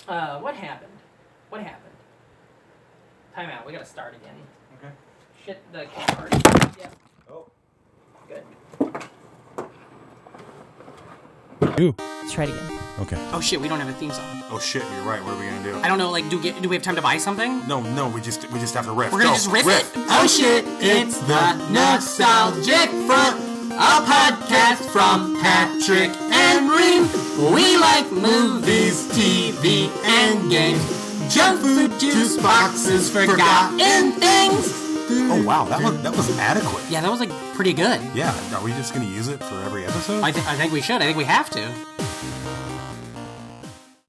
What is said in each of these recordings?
What happened? What happened? Time out. We gotta start again. Okay. Shit, the camera. Yep. Oh. Good. Ooh. Let's try it again. Okay. Oh shit, we don't have a theme song. Oh shit, you're right. What are we gonna do? I don't know. Like, do we have time to buy something? No, we just have to riff. We're gonna just riff it. Oh shit, it's the Nostalgic Front, a podcast from Patrick and Reem. We like movies, TV, and games. Junk food, juice boxes, forgotten things. Oh wow, that was adequate. Yeah, that was like pretty good. Yeah, are we just gonna use it for every episode? I think we should. I think we have to.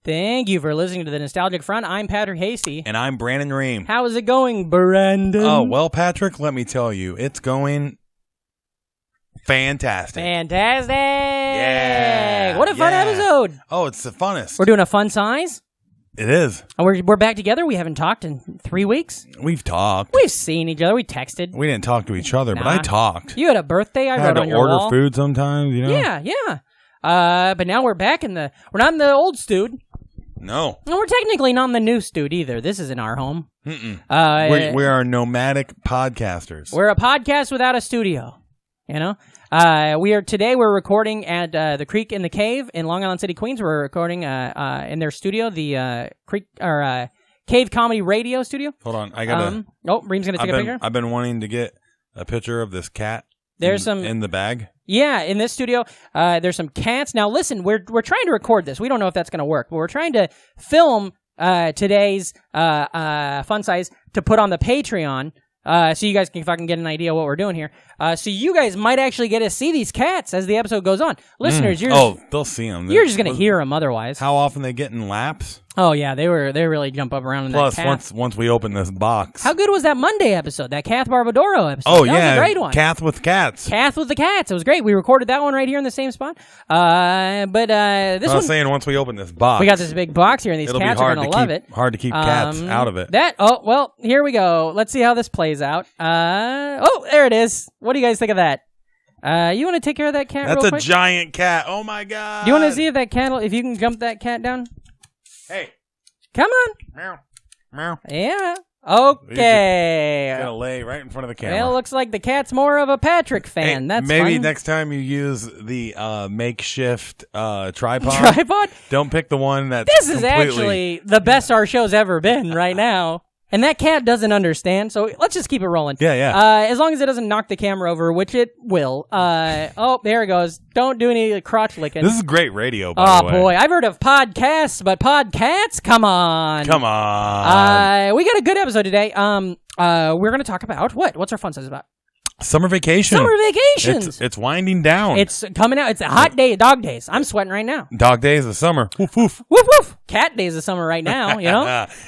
Thank you for listening to the Nostalgic Front. I'm Patrick Hasty. And I'm Brandon Ream. How is it going, Brandon? Oh, well, Patrick, let me tell you, it's going fantastic. Fantastic! Yeah. What a fun episode! Oh, it's the funnest. We're doing a fun size. It is. We're back together. We haven't talked in 3 weeks. We've talked. We've seen each other. We texted. We didn't talk to each other, but I talked. You had a birthday. I wrote on your wall. I had to order food sometimes, you know? Yeah. But now we're back we're not in the old stude. No. And we're technically not in the new stude either. This isn't our home. Mm-mm. We are nomadic podcasters. We're a podcast without a studio. You know? We're recording at the Creek in the Cave in Long Island City, Queens. We're recording in their studio, the Cave Comedy Radio Studio. Hold on, I gotta. Reem's gonna take a picture. I've been wanting to get a picture of this cat. There's some in the bag. Yeah, in this studio, there's some cats. Now, listen, we're trying to record this. We don't know if that's going to work, but we're trying to film today's fun size to put on the Patreon. So you guys can fucking get an idea what we're doing here. So you guys might actually get to see these cats as the episode goes on. Listeners, they'll see them. You're just gonna hear them otherwise. How often they get in laps? Oh yeah, they really jump up around in Plus, that cat. once we open this box. How good was that Monday episode? That Kath Barbadoro episode? Oh that yeah, was a great one. Kath with cats. Kath with the cats. It was great. We recorded that one right here in the same spot. This I was one. saying once we open this box, We got this big box here, and these it'll cats be are gonna love it. Hard to keep cats out of it. Here we go. Let's see how this plays out. There it is. What do you guys think of that? You want to take care of that cat real quick? That's a giant cat. Oh my god. Do you want to see if you can jump that cat down? Hey. Come on. Meow. Meow. Yeah. Okay. Gonna lay right in front of the camera. Well, it looks like the cat's more of a Patrick fan. Hey, That's maybe fun. next time you use the makeshift tripod. Tripod? Don't pick the one that's This is actually the best our show's ever been right now. And that cat doesn't understand, so let's just keep it rolling. Yeah. As long as it doesn't knock the camera over, which it will. There it goes. Don't do any crotch licking. This is great radio, by the way. Oh, boy. I've heard of podcasts, but podcats? Come on. Come on. We got a good episode today. We're going to talk about what? What's our fun size about? Summer vacation. Summer vacations. It's winding down. It's coming out. It's a hot day, dog days. I'm sweating right now. Dog days of summer. Woof, woof. Woof, woof. Cat days of summer right now, you know?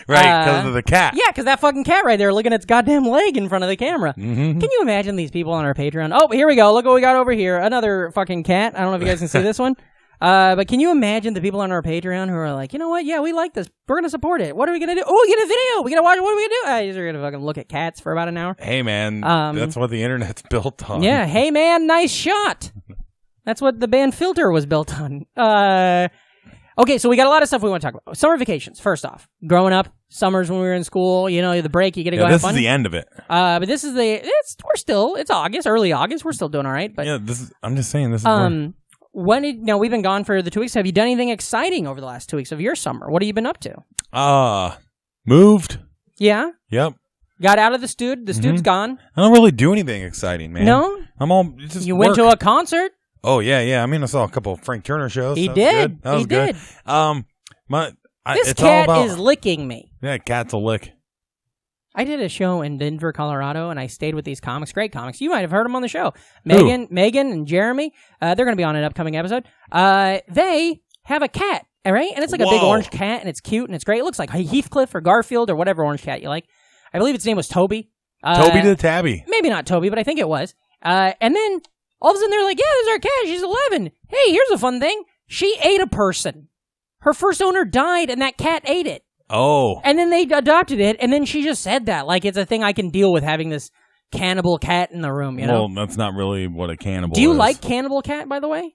Right, because of the cat. Yeah, because that fucking cat right there looking at its goddamn leg in front of the camera. Mm-hmm. Can you imagine these people on our Patreon? Oh, here we go. Look what we got over here. Another fucking cat. I don't know if you guys can see this one. But can you imagine the people on our Patreon who are like, you know what? Yeah, we like this. We're going to support it. What are we going to do? Oh, we get a video. We got to watch. What are we going to do? You're going to fucking look at cats for about an hour. Hey, man. That's what the internet's built on. Yeah. Hey, man. Nice shot. That's what the band Filter was built on. Okay, so we got a lot of stuff we want to talk about. Summer vacations, first off. Growing up, summers when we were in school, you know, the break, you get to go have fun. This is the end of it. But this is it's August, early August. We're still doing all right. But yeah, I'm just saying this is we've been gone for the 2 weeks. Have you done anything exciting over the last 2 weeks of your summer? What have you been up to? Moved. Yeah? Yep. Got out of the stud. The stud's gone. I don't really do anything exciting, man. No? I'm all just You work. went to a concert? Oh, yeah. I mean, I saw a couple of Frank Turner shows. He That did. was good. This it's cat all about, is licking me. Yeah, cat's a lick. I did a show in Denver, Colorado, and I stayed with these comics. Great comics. You might have heard them on the show. Megan, and Jeremy. They're going to be on an upcoming episode. They have a cat, all right? And it's like a big orange cat, and it's cute, and it's great. It looks like Heathcliff or Garfield or whatever orange cat you like. I believe its name was Toby. Toby the Tabby. Maybe not Toby, but I think it was. And then all of a sudden they're like, yeah, this is our cat. She's 11. Hey, here's a fun thing. She ate a person. Her first owner died, and that cat ate it. Oh. And then they adopted it, and then she just said that. Like, it's a thing I can deal with having this cannibal cat in the room, you know? Well, that's not really what a cannibal is. Do you like Cannibal Cat, by the way?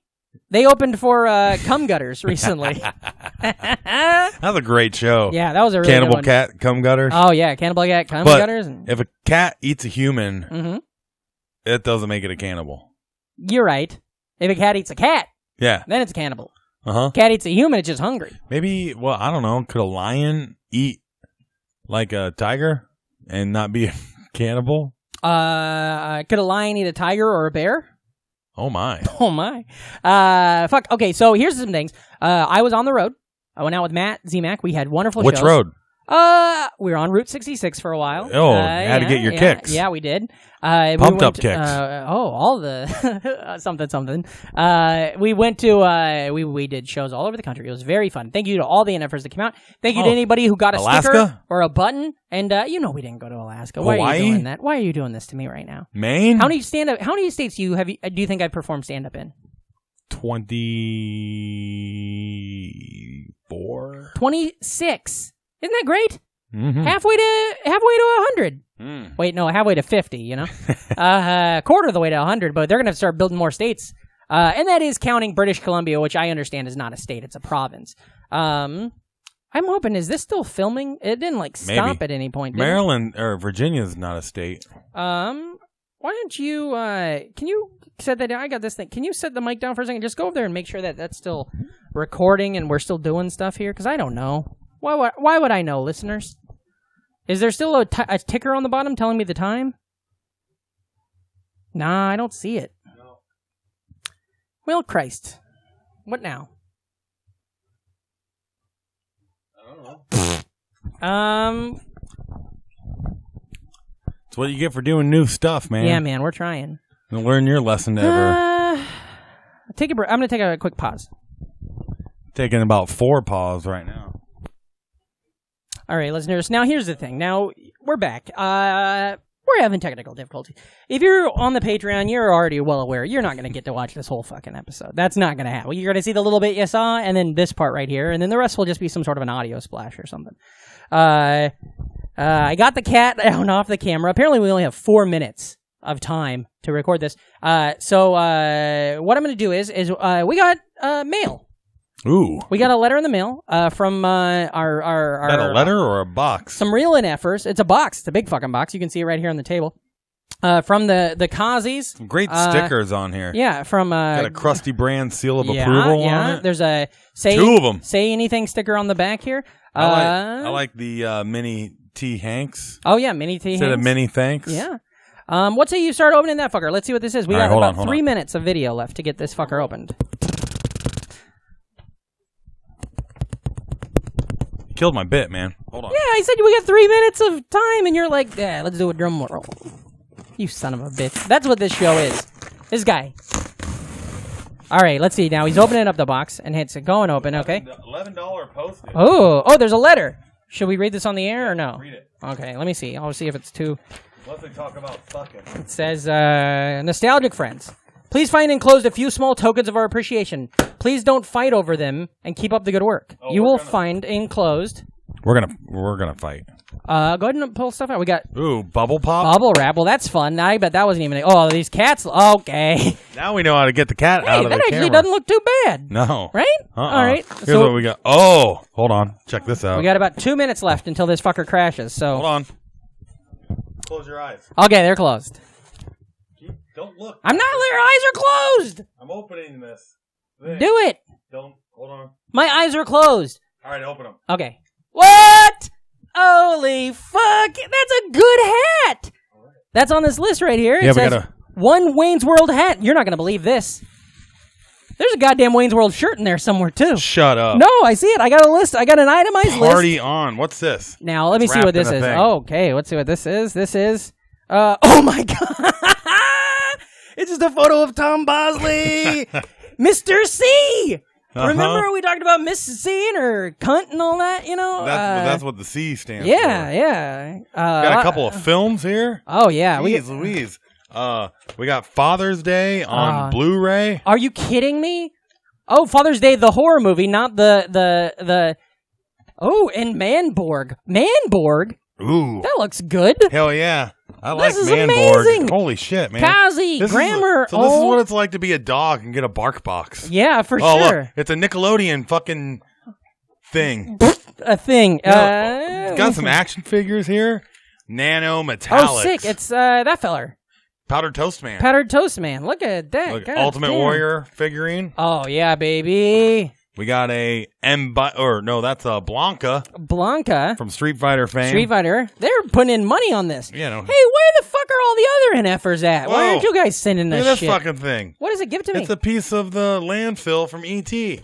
They opened for Cum Gutters recently. That's a great show. Yeah, that was a really Cannibal good one. Cat Cum Gutters. Oh yeah, Cannibal Cat Cum But Gutters. if a cat eats a human, Mm-hmm. it doesn't make it a cannibal. You're right. If a cat eats a cat, Yeah. then it's a cannibal. Uh-huh. Cat eats a human, it's just hungry. Maybe, well, I don't know. Could a lion eat like a tiger and not be a cannibal? Could a lion eat a tiger or a bear? Oh, my. Oh my. Fuck. Okay, so here's some things. I was on the road. I went out with Matt Z-Mac. We had wonderful Which shows. road? We were on Route 66 for a while. Oh, had to get your kicks. Yeah, we did. Pumped up kicks. All the something. We went to we did shows all over the country. It was very fun. Thank you to all the NFers that came out. Thank you to anybody who got a sticker Alaska? or a button. And we didn't go to Alaska. Why are Hawaii? you doing that? Why are you doing this to me right now? Maine? How many states do you think I'd perform stand up in? 24. 26. Isn't that great? Mm-hmm. Halfway to 100. Wait, no, halfway to 50, you know? Quarter of the way to 100, but they're going to start building more states. And that is counting British Columbia, which I understand is not a state, it's a province. I'm hoping, is this still filming? It didn't, stop Maybe. at any point, did it? Maryland or Virginia's not a state. Why don't you, can you set that down? I got this thing. Can you set the mic down for a second? Just go over there and make sure that that's still recording and we're still doing stuff here, because I don't know. Why would I know, listeners? Is there still a ticker on the bottom telling me the time? Nah, I don't see it. No. Well, Christ. What now? I don't know. It's what you get for doing new stuff, man. Yeah, man, we're trying. Learn your lesson ever. Take a break. I'm going to take a quick pause. Taking about 4 paws right now. All right, listeners. Now, here's the thing. Now, we're back. We're having technical difficulty. If you're on the Patreon, you're already well aware you're not going to get to watch this whole fucking episode. That's not going to happen. You're going to see the little bit you saw, and then this part right here, and then the rest will just be some sort of an audio splash or something. I got the cat down off the camera. Apparently, we only have 4 minutes of time to record this. So what I'm going to do is we got mail. Ooh. We got a letter in the mail from our Is that a letter or a box? some real NFers. It's a box. It's a big fucking box. You can see it right here on the table. From the Kazi's. Some great stickers on here. Yeah, from Got a Krusty Brand seal of approval on it. There's a say 2 of them. Say anything sticker on the back here. I like the mini T Hanks. Oh yeah, mini T. Instead of mini thanks. Yeah. What say you start opening that fucker? Let's see what this is. We All got right, about 3 minutes of video left to get this fucker opened. Killed my bit, man. Hold on. Yeah, I said we got 3 minutes of time, and you're like, yeah, let's do a drum roll. You son of a bitch. That's what this show is. This guy. All right, let's see. Now he's opening up the box, and it's going open, okay? $11 postage. Oh, there's a letter. Should we read this on the air or no? Read it. Okay, let me see. I'll see if it's too... Unless they talk about fucking. It says, nostalgic friends. Please find enclosed a few small tokens of our appreciation. Please don't fight over them and keep up the good work. You will find enclosed. We're gonna fight. Go ahead and pull stuff out. We got Ooh, bubble pop. bubble wrap. Well, that's fun. I bet that wasn't even. Oh, these cats. Okay. Now we know how to get the cat out Hey, of the that actually camera. doesn't look too bad. No. Right? All right. Here's what we got. Oh, hold on. Check this out. We got about 2 minutes left until this fucker crashes. So Hold on. Close your eyes. okay, they're closed. Don't look. I'm not. Your eyes are closed. I'm opening this. Do it. Don't. Hold on. My eyes are closed. All right, open them. Okay. What? Holy fuck! That's a good hat. That's on this list right here. It Yeah, we says gotta- one Wayne's World hat. You're not gonna believe this. There's a goddamn Wayne's World shirt in there somewhere too. Shut up. No, I see it. I got a list. I got an itemized list. Party on. What's this? Now let me It's see what wrapped in this a is. thing. Okay, let's see what this is. This is. Oh my god! It's just a photo of Tom Bosley, Mr. C. Remember we talked about Miss C and her cunt and all that, you know? That's what the C stands for. Yeah. Got a couple of films here. Oh yeah, Jeez Louise. We got Father's Day on Blu-ray. Are you kidding me? Oh, Father's Day, the horror movie, not the. Oh, and Manborg. Manborg. Ooh. That looks good. Hell yeah. I like is Manborg. amazing. Holy shit, man. Kazi, Grammar. This is what it's like to be a dog and get a bark box. Yeah, for Oh, sure. look, it's a Nickelodeon fucking thing. A thing. It's got some action figures here. Nano Metallics. Oh, sick. It's that feller. Powdered Toast Man. Powdered Toast Man. Look at that. Look, God Ultimate damn. Warrior figurine. Oh, yeah, baby. We got a that's a Blanca Blanca. from Street Fighter fame. Street Fighter. They're putting in money on this. You know. Hey, where the fuck are all the other NFers at? Why Whoa. aren't you guys sending Look us at this shit? fucking thing. What is it? Give it to me. It's a piece of the landfill from E.T.,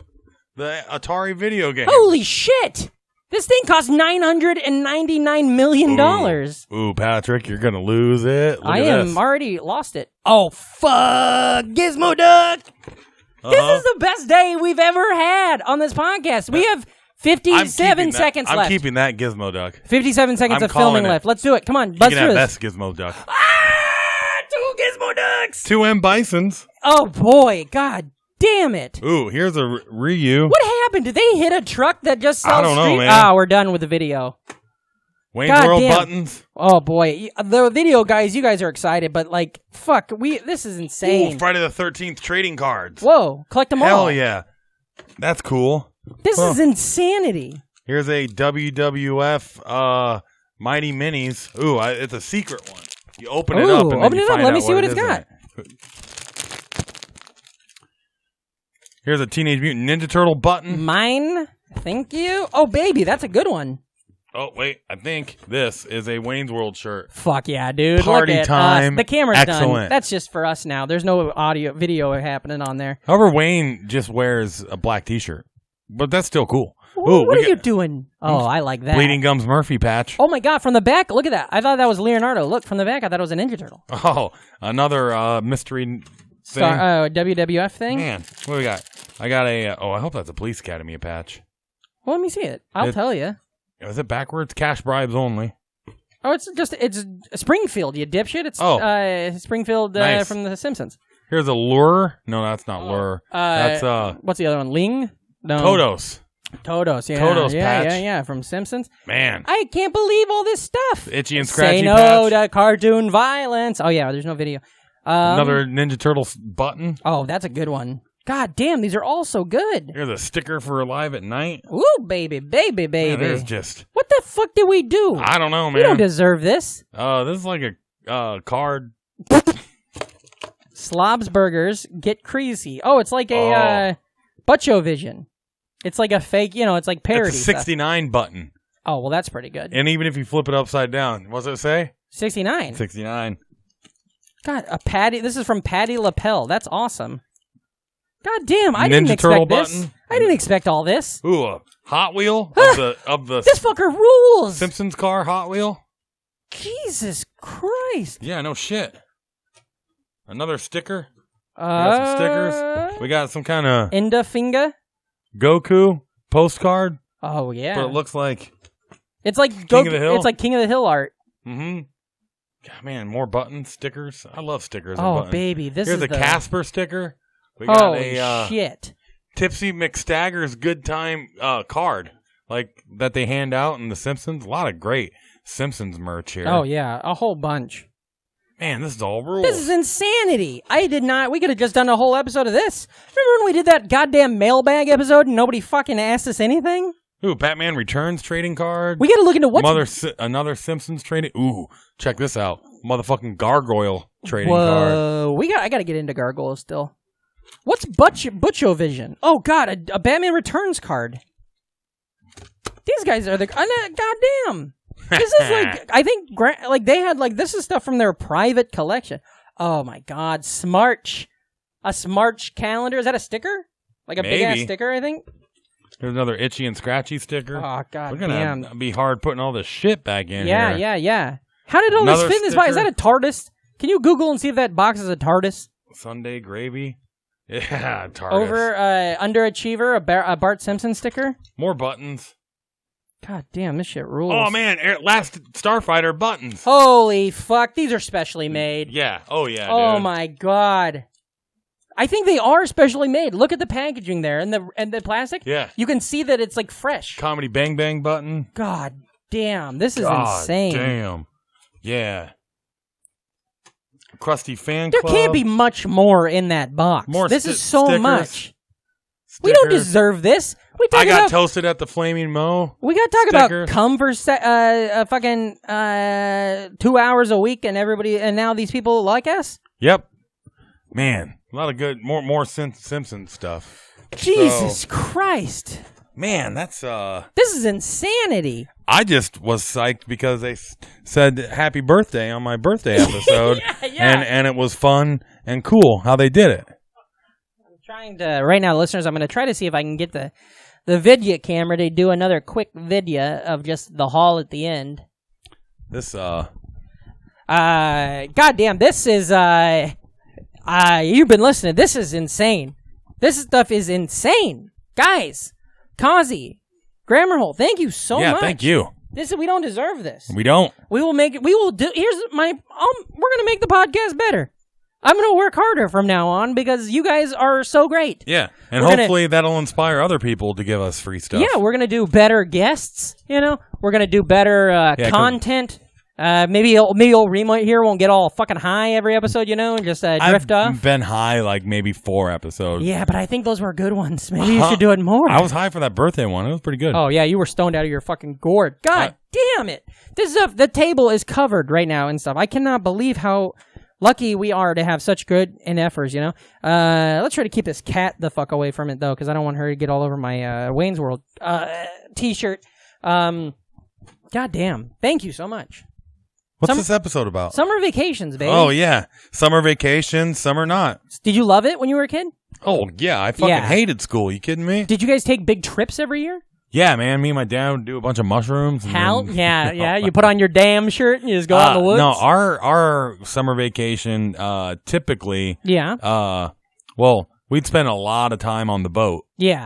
the Atari video game. Holy shit! This thing cost $999 million. Ooh, Patrick, you're gonna lose it. Look I at am this. already lost it. Oh, fuck. Gizmo Duck. This is the best day we've ever had on this podcast. We have 57 seconds I'm left. keeping that Gizmo Duck. 57 seconds I'm of filming calling it. left. Let's do it. Come on. You Buzz can through have this. best Gizmo Duck. Ah! 2 Gizmo Ducks. 2 M Bisons. Oh, boy. God damn it. Ooh, here's a Ryu. What happened? Did they hit a truck that just sells I don't know, street? man. Ah, we're done with the video. Wayne's God World damn. buttons. Oh, boy. The video, guys, you guys are excited, but, like, fuck. This is insane. Ooh, Friday the 13th trading cards. Whoa. Collect them all. Hell yeah. That's cool. This is insanity. Here's a WWF Mighty Minis. Ooh, it's a secret one. You open it up and then open you it up. find Let me out see what it it's is in got. it. Here's a Teenage Mutant Ninja Turtle button. Mine. Thank you. Oh, baby, that's a good one. Oh, wait. I think this is a Wayne's World shirt. Fuck yeah, dude. Party Look at time. us. The camera's done. Excellent. That's just for us now. There's no video happening on there. However, Wayne just wears a black t-shirt. But that's still cool. Ooh, what we are you got doing? Oh, I like that. Bleeding Gums Murphy patch. Oh my god, from the back, look at that. I thought that was Leonardo. Look, from the back, I thought it was a Ninja Turtle. Oh, another mystery thing. WWF thing? Man, what do we got? I got a, I hope that's a Police Academy patch. Well, let me see it. I'll tell you. Is it backwards? Cash bribes only. Oh, it's Springfield, you dipshit. It's Springfield Nice. from The Simpsons. Here's a Lure. No, that's not Lure. That's What's the other one? Ling? No. Todos. Todos, yeah. Todos yeah, patch. Yeah, from Simpsons. Man. I can't believe all this stuff. Itchy and Scratchy Say no patch. to cartoon violence. Oh, yeah, there's no video. Another Ninja Turtles button. Oh, that's a good one. God damn, these are all so good. Here's a sticker for Alive at Night. Ooh, baby. Man, there's just, What the fuck did we do? I don't know, man. We don't deserve this. This is like a card. Slob's Burgers, get crazy. Oh, it's like a Butcho Vision. It's like a fake, it's like parody It's a stuff. 69 button. Oh, well, that's pretty good. And even if you flip it upside down, what does it say? 69. 69. God, a Patty. This is from Patty LaPel. That's awesome. God damn, I Ninja didn't Turtle expect this. button. I didn't expect all this. Ooh, a Hot Wheel of the This fucker rules. Simpsons car Hot Wheel. Jesus Christ. Yeah, no shit. Another sticker. We got some stickers. We got some kind of Enda Finger. Goku postcard, Oh yeah. but it looks like It's like King of the Hill? It's like King of the Hill art. God, man, more buttons, stickers. I love stickers. and Oh buttons. baby, this Here's is a the Casper sticker. We got Holy a shit. Tipsy McStagger's Good Time card, like that they hand out in The Simpsons. A lot of great Simpsons merch here. Oh yeah, a whole bunch. Man, this is all rules. This is insanity. We could have just done a whole episode of this. Remember when we did that goddamn mailbag episode and nobody fucking asked us anything? Ooh, Batman Returns trading card. We got to look into what's Another Simpsons trading. Ooh, check this out. Motherfucking Gargoyle trading card. Whoa, I got to get into gargoyles still. What's Butcho Vision? Oh god, a Batman Returns card. These guys are goddamn. This is like I think they had this is stuff from their private collection. Oh my god, Smarch. A Smarch calendar. Is that a sticker? Like a big ass sticker, I think. There's another Itchy and Scratchy sticker. Oh god We're gonna damn. be hard putting all this shit back in Yeah, here. yeah. How did all Another this fit in this box? Is sticker. that a TARDIS? Can you Google and see if that box is a TARDIS? Sunday gravy. Yeah, TARDIS. Over Underachiever, a Bart Simpson sticker. More buttons. God damn, this shit rules. Oh man, last Starfighter buttons. Holy fuck, these are specially made. Yeah. Oh yeah. Oh dude. my god. I think they are specially made. Look at the packaging there and the plastic. Yeah. You can see that it's like fresh. Comedy Bang Bang button. God damn, this is God insane. Damn. Yeah. Krusty fan There club. can't be much more in that box. More this is so stickers. much. We don't Stickers. deserve this. We I talk got about toasted at the Flaming Mo. we got to talk sticker. about cum for fucking 2 hours a week, and everybody, and now these people like us. Yep. Man, a lot of good, more Simpson stuff. Jesus So, Christ! man, that's This is insanity. I just was psyched because they said happy birthday on my birthday episode, Yeah. and it was fun and cool how they did it. I'm trying to right now, listeners. I'm going to try to see if I can get the Vidya camera to do another quick Vidya of just the hall at the end. This Goddamn, this is you've been listening. This is insane. This stuff is insane, guys. Kazi, Grammarhole, thank you so much. Yeah, thank you. We don't deserve this. We don't. We will make it. We will do. Here's my. We're gonna make the podcast better. I'm gonna work harder from now on because you guys are so great. Yeah, and We're gonna- hopefully that'll inspire other people to give us free stuff. Yeah, we're gonna do better guests. You know, we're gonna do better Yeah, 'cause- content. Maybe old Remote here won't get all fucking high every episode, you know, and just drift I've off. been high like maybe 4 episodes. Yeah, but I think those were good ones. Maybe you should do it more. I was high for that birthday one. It was pretty good. Oh yeah, you were stoned out of your fucking gourd. God damn it! This is the table is covered right now and stuff. I cannot believe how lucky we are to have such good NFers. You know. Let's try to keep this cat the fuck away from it though, because I don't want her to get all over my Wayne's World T-shirt. God damn! Thank you so much. What's this episode about? Summer vacations, baby. Oh yeah, summer vacation, summer not. Did you love it when you were a kid? Oh yeah, I fucking Yeah. hated school. You kidding me? Did you guys take big trips every year? Yeah, man. Me and my dad would do a bunch of mushrooms. and Hal? then- Yeah. You put on your damn shirt and you just go out in the woods? No, our summer vacation typically. Yeah. Well, we'd spend a lot of time on the boat. Yeah.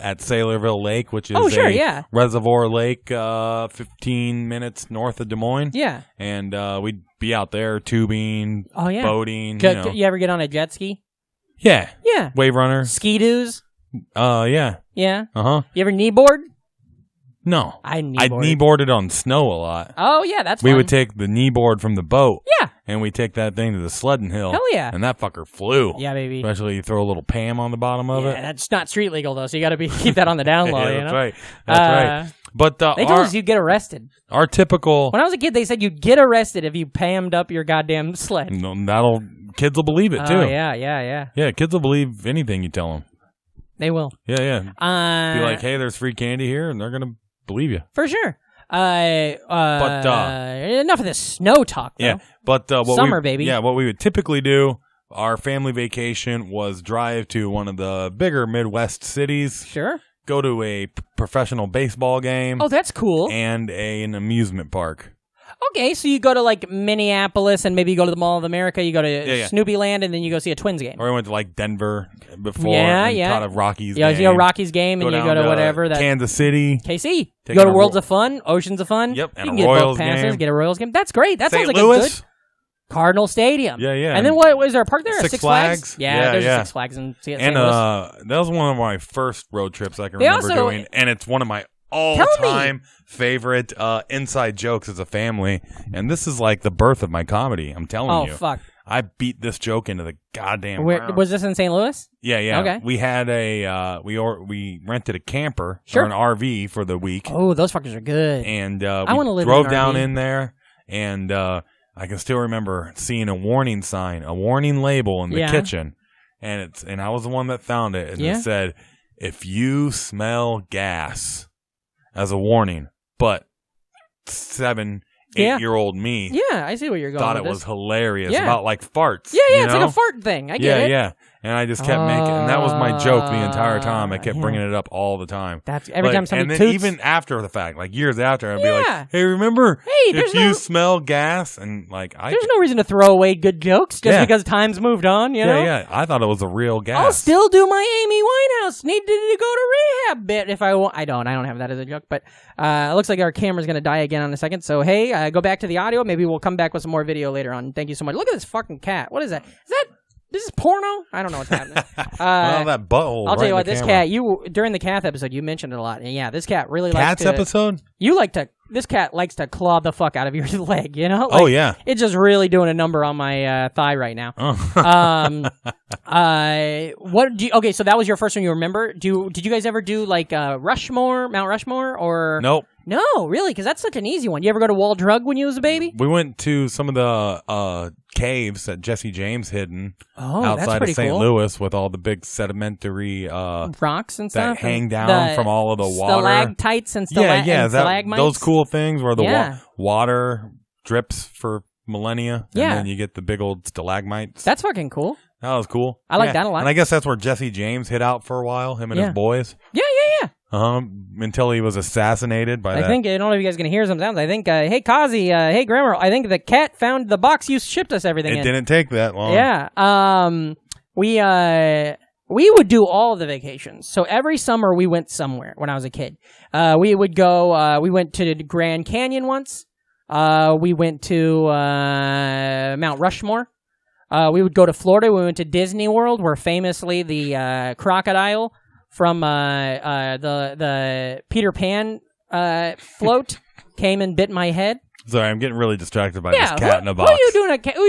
At Saylorville Lake, which is Oh, sure, a yeah. reservoir lake 15 minutes north of Des Moines. Yeah. And we'd be out there tubing, Oh, yeah. boating. You ever get on a jet ski? Yeah. Yeah. Wave runner. Ski-doos? Yeah. Yeah. Uh-huh. You ever kneeboard? No. I I kneeboarded. kneeboarded on snow a lot. Oh, yeah, that's We fun. would take the kneeboard from the boat. Yeah. And we take that thing to the sledding hill. Hell yeah. And that fucker flew. Yeah, baby. Especially you throw a little Pam on the bottom of Yeah, it. that's not street legal, though, so you got to keep that on the down low, Yeah, you that's know? right. That's right. But They told us you'd get arrested. our typical... When I was a kid, they said you'd get arrested if you pammed up your goddamn sled. Kids will believe it, too. Oh, yeah. Yeah, kids will believe anything you tell them. They will. Yeah. Be like, hey, there's free candy here, and they're going to believe you. For sure. Enough of this snow talk, though. Yeah, but Summer, baby. Yeah, what we would typically do, our family vacation was drive to one of the bigger Midwest cities, Sure. go to a professional baseball game, Oh, that's cool. and an amusement park. Okay, so you go to like Minneapolis and maybe you go to the Mall of America, you go to Yeah. Snoopy Land, and then you go see a Twins game. Or we went to like Denver before, Yeah, and yeah. caught a Rockies Yeah, game. you go Rockies game and you down go to whatever. Kansas City. KC. Take You go to a Worlds ro- of Fun, Oceans of Fun. Yep, You and can a get both Royals passes, game. get a Royals game. That's great. That St. sounds like Louis. a good Cardinal Stadium. Yeah. And then what was there a park there? Six Six Flags? Flags. Yeah, Yeah, there's yeah. a Six Flags in St. And Louis. that was one of my first road trips I can They remember also- doing, and it's one of my all-time favorite inside jokes as a family. And this is like the birth of my comedy. I'm telling Oh, you. fuck. I beat this joke into the goddamn Where, ground. was this in St. Louis? Yeah. Okay. We had we rented a camper Sure. or an RV for the week, Oh, those fuckers are good. and I wanna we live in drove an down RV. in there, and I can still remember seeing a warning sign, a warning label in the Yeah. kitchen, and I was the one that found it, and Yeah. it said, "If you smell gas," as a warning, but 7-8-year-old me Yeah, I see where you're going thought with it this. was hilarious Yeah. about like farts. Yeah, you it's like know? a fart thing. I get it. Yeah. And I just kept making, and that was my joke the entire time. I kept Yeah. bringing it up all the time. That's every Like, time somebody and then toots. even after the fact, like years after, I'd be Yeah. like, "Hey, remember? Hey, if there's you no- smell gas," and like There's no reason to throw away good jokes just Yeah. because time's moved on, you know? yeah, I thought it was a real gas. I'll still do my Amy Winehouse needed to go to rehab bit if I want. I don't have that as a joke, but it looks like our camera's going to die again in a second. So, hey, go back to the audio. Maybe we'll come back with some more video later on. Thank you so much. Look at this fucking cat. What is that? This is porno? I don't know what's happening. well, that butthole. I'll right tell you in what, the this camera. cat, during the Kath episode, you mentioned it a lot. And yeah, this cat really Cats likes to. episode. You like to this cat likes to claw the fuck out of your leg, you know? Oh, yeah. It's just really doing a number on my thigh right now. Oh. Okay, so that was your first one you remember. Did you guys ever do like Mount Rushmore, or Nope. No, really, because that's such an easy one. You ever go to Wall Drug when you was a baby? We went to some of the caves that Jesse James hidden That's outside pretty of St. cool. Louis with all the big sedimentary Rocks and that stuff hang down from all of the water. Stalactites and stalagmites. Those cool things where the Yeah. water drips for millennia, Yeah. and then you get the big old stalagmites. That's fucking cool. That was cool. I like that a lot. And I guess that's where Jesse James hid out for a while, him and his boys. Yeah. Until he was assassinated by I think, I don't know if you guys can hear some sounds. I think, hey, Kazi, hey, Grandma, I think the cat found the box you shipped us everything in. It didn't take that long. Yeah. We would do all the vacations. So every summer we went somewhere when I was a kid. We would go, we went to the Grand Canyon once. We went to Mount Rushmore. We would go to Florida. We went to Disney World, where famously the crocodile from the Peter Pan float came and bit my head. Sorry, I'm getting really distracted by this cat in a Who box. are you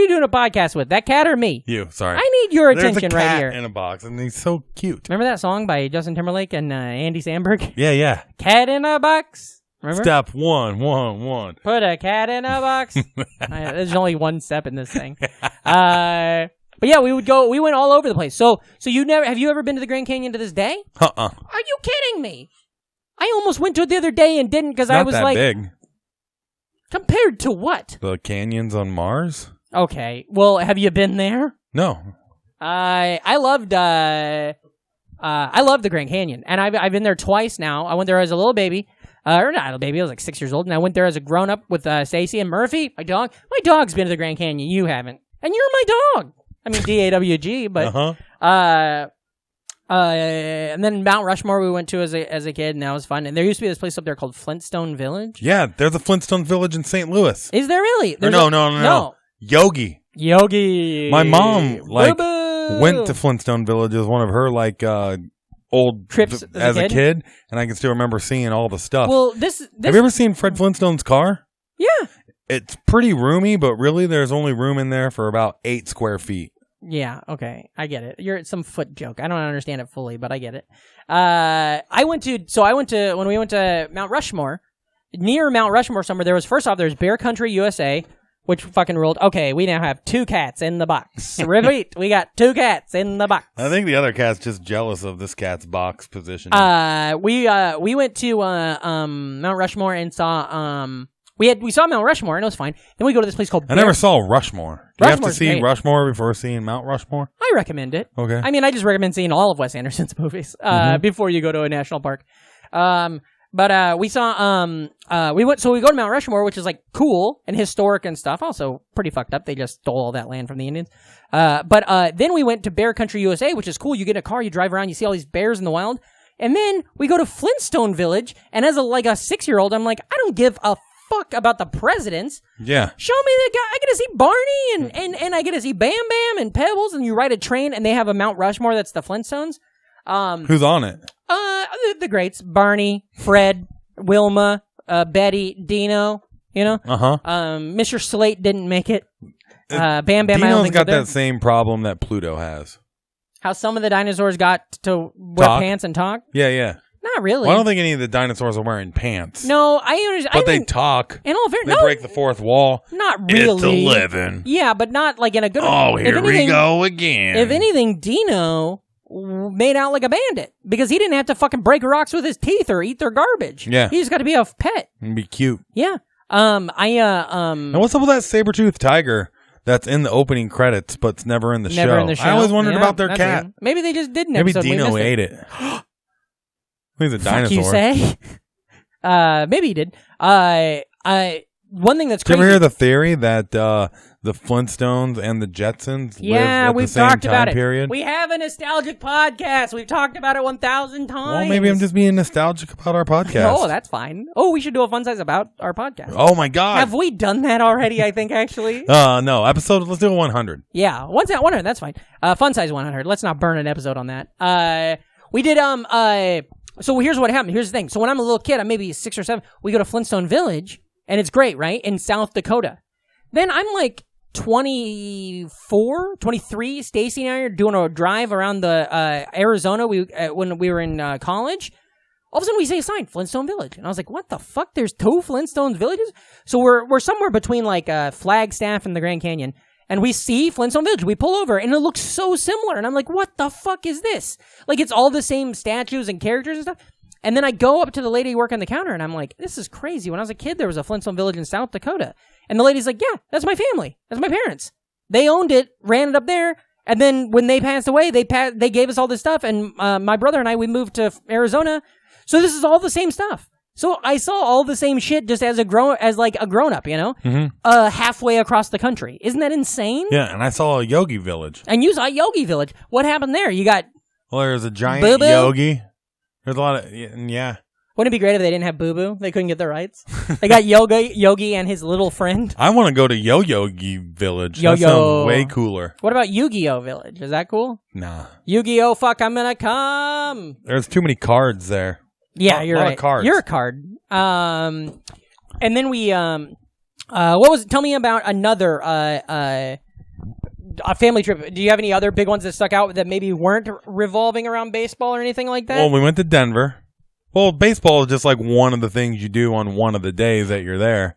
doing a podcast with? That cat or me? You, sorry. I need your There's attention a cat right here. in a box, and he's so cute. Remember that song by Justin Timberlake and Andy Samberg? Yeah. Cat in a box. Remember? Step 1. Put a cat in a box. There's only one step in this thing. But yeah, we went all over the place. So have you ever been to the Grand Canyon to this day? Uh-uh. Are you kidding me? I almost went to it the other day and didn't because I was Not that like, big. Compared to what? The canyons on Mars? Okay. Well, have you been there? No. I loved the Grand Canyon, and I've been there twice now. I went there as a little baby. Or not a little baby, I was like 6 years old, and I went there as a grown-up with Stacy and Murphy, my dog. My dog's been to the Grand Canyon, you haven't. And you're my dog. I mean, DAWG, but... and then Mount Rushmore we went to as a kid, and that was fun. And there used to be this place up there called Flintstone Village. Yeah, there's a Flintstone Village in St. Louis. Is there really? No. Yogi. My mom, went to Flintstone Village as one of her, old trips as a kid, and I can still remember seeing all the stuff. Well, this Have you ever seen Fred Flintstone's car? Yeah. It's pretty roomy, but really there's only room in there for about 8 square feet. Yeah, okay. I get it. You're some foot joke. I don't understand it fully, but I get it. When we went to Mount Rushmore, near Mount Rushmore somewhere, there's Bear Country, USA, which fucking ruled. Okay, we now have 2 cats in the box. Repeat, we got 2 cats in the box. I think the other cat's just jealous of this cat's box position. We went to Mount Rushmore and saw we saw Mount Rushmore and it was fine. Then we go to this place called I never saw Rushmore. Do you have to see great. Rushmore before seeing Mount Rushmore? I recommend it. Okay. I mean, I just recommend seeing all of Wes Anderson's movies before you go to a national park. But we saw we go to Mount Rushmore, which is like cool and historic and stuff. Also pretty fucked up. They just stole all that land from the Indians. But then we went to Bear Country, USA, which is cool. You get in a car, you drive around, you see all these bears in the wild. And then we go to Flintstone Village, and as a 6-year-old, I'm like, I don't give a fuck about the presidents. Yeah. Show me the guy. I get to see Barney and I get to see Bam Bam and Pebbles, and you ride a train and they have a Mount Rushmore that's the Flintstones. Who's on it? The greats: Barney, Fred, Wilma, Betty, Dino. You know. Mr. Slate didn't make it. Bam Bam. Dino's got that same problem that Pluto has. How some of the dinosaurs got to wear pants and talk. Yeah. Not really. Well, I don't think any of the dinosaurs are wearing pants. No, I understand. But they talk. In all fairness, they break the fourth wall. Not really. It's 11. Yeah, but not in a good way. Oh, here we go again. If anything, Dino made out like a bandit because he didn't have to fucking break rocks with his teeth or eat their garbage. Yeah. He just got to be a pet. And be cute. Yeah. Now what's up with that saber-toothed tiger that's in the opening credits but it's never in the show? I always wondered about their cat. Weird. Maybe they just didn't. Maybe Dino ate it. He's a dinosaur. You say? Maybe he did. One thing that's crazy. Did you ever hear the theory that the Flintstones and the Jetsons lived at the same time period? We have a nostalgic podcast. We've talked about it 1,000 times. Well, maybe I'm just being nostalgic about our podcast. Oh, that's fine. Oh, we should do a fun size about our podcast. Oh my God. Have we done that already, I think, actually? No. Let's do a 100. Yeah. 100, that's fine. Fun size 100. Let's not burn an episode on that. We did, So here's what happened. Here's the thing. So when I'm a little kid, I'm maybe 6 or 7, we go to Flintstone Village, and it's great, right? In South Dakota. Then I'm like 24, 23. Stacy and I are doing a drive around the Arizona when we were in college. All of a sudden, we see a sign, Flintstone Village. And I was like, what the fuck? There's 2 Flintstones villages? So we're somewhere between like Flagstaff and the Grand Canyon. And we see Flintstone Village. We pull over, and it looks so similar. And I'm like, what the fuck is this? Like, it's all the same statues and characters and stuff. And then I go up to the lady working the counter, and I'm like, this is crazy. When I was a kid, there was a Flintstone Village in South Dakota. And the lady's like, yeah, that's my family. That's my parents. They owned it, ran it up there. And then when they passed away, they gave us all this stuff. And my brother and I, we moved to Arizona. So this is all the same stuff. So I saw all the same shit just as a grown up, you know, halfway across the country. Isn't that insane? Yeah, and I saw a Yogi Village. And you saw Yogi Village. What happened there? You got there's a giant Boo-boo? Yogi. There's a lot of yeah. Wouldn't it be great if they didn't have Boo Boo? They couldn't get the rights. They got Yogi and his little friend. I want to go to Yogi Village. That sounds way cooler. What about Yu-Gi-Oh Village? Is that cool? Nah. Yu-Gi-Oh, fuck, I'm gonna come. There's too many cards there. Yeah, you're right. Cards. You're a card. And then we what was it? Tell me about another a family trip. Do you have any other big ones that stuck out that maybe weren't revolving around baseball or anything like that? Well, we went to Denver. Well, baseball is just like one of the things you do on one of the days that you're there.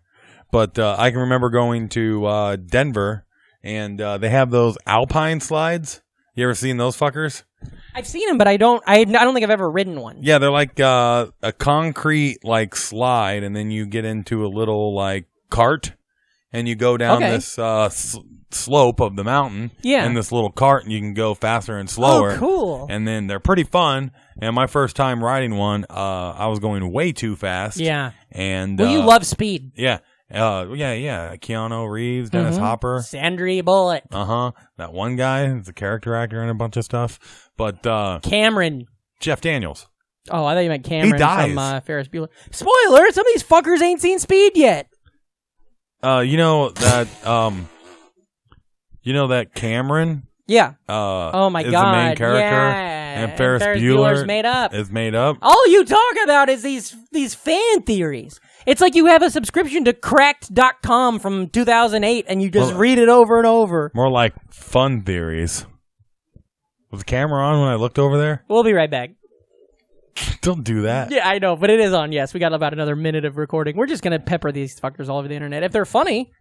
But I can remember going to Denver, and they have those alpine slides. You ever seen those fuckers? I've seen them, but I don't think I've ever ridden one. Yeah, they're like a concrete like slide, and then you get into a little like cart, and you go down this slope of the mountain. Yeah. In this little cart, and you can go faster and slower. Oh, cool! And then they're pretty fun. And my first time riding one, I was going way too fast. Yeah. And well, you love speed. Yeah. Yeah. Keanu Reeves, Dennis Hopper. Sandry Bullock. That one guy is a character actor in a bunch of stuff. But Cameron. Jeff Daniels. Oh, I thought you meant Cameron he dies. from Ferris Bueller. Spoiler, some of these fuckers ain't seen Speed yet. You know that Cameron? Yeah. Oh my is God. The main character. Yeah. And Ferris Bueller's made up. Is made up. All you talk about is these fan theories. It's like you have a subscription to Cracked.com from 2008 and you just read it over and over. More like fun theories. Was the camera on when I looked over there? We'll be right back. Don't do that. Yeah, I know, but it is on. Yes, we got about another minute of recording. We're just going to pepper these fuckers all over the internet. If they're funny.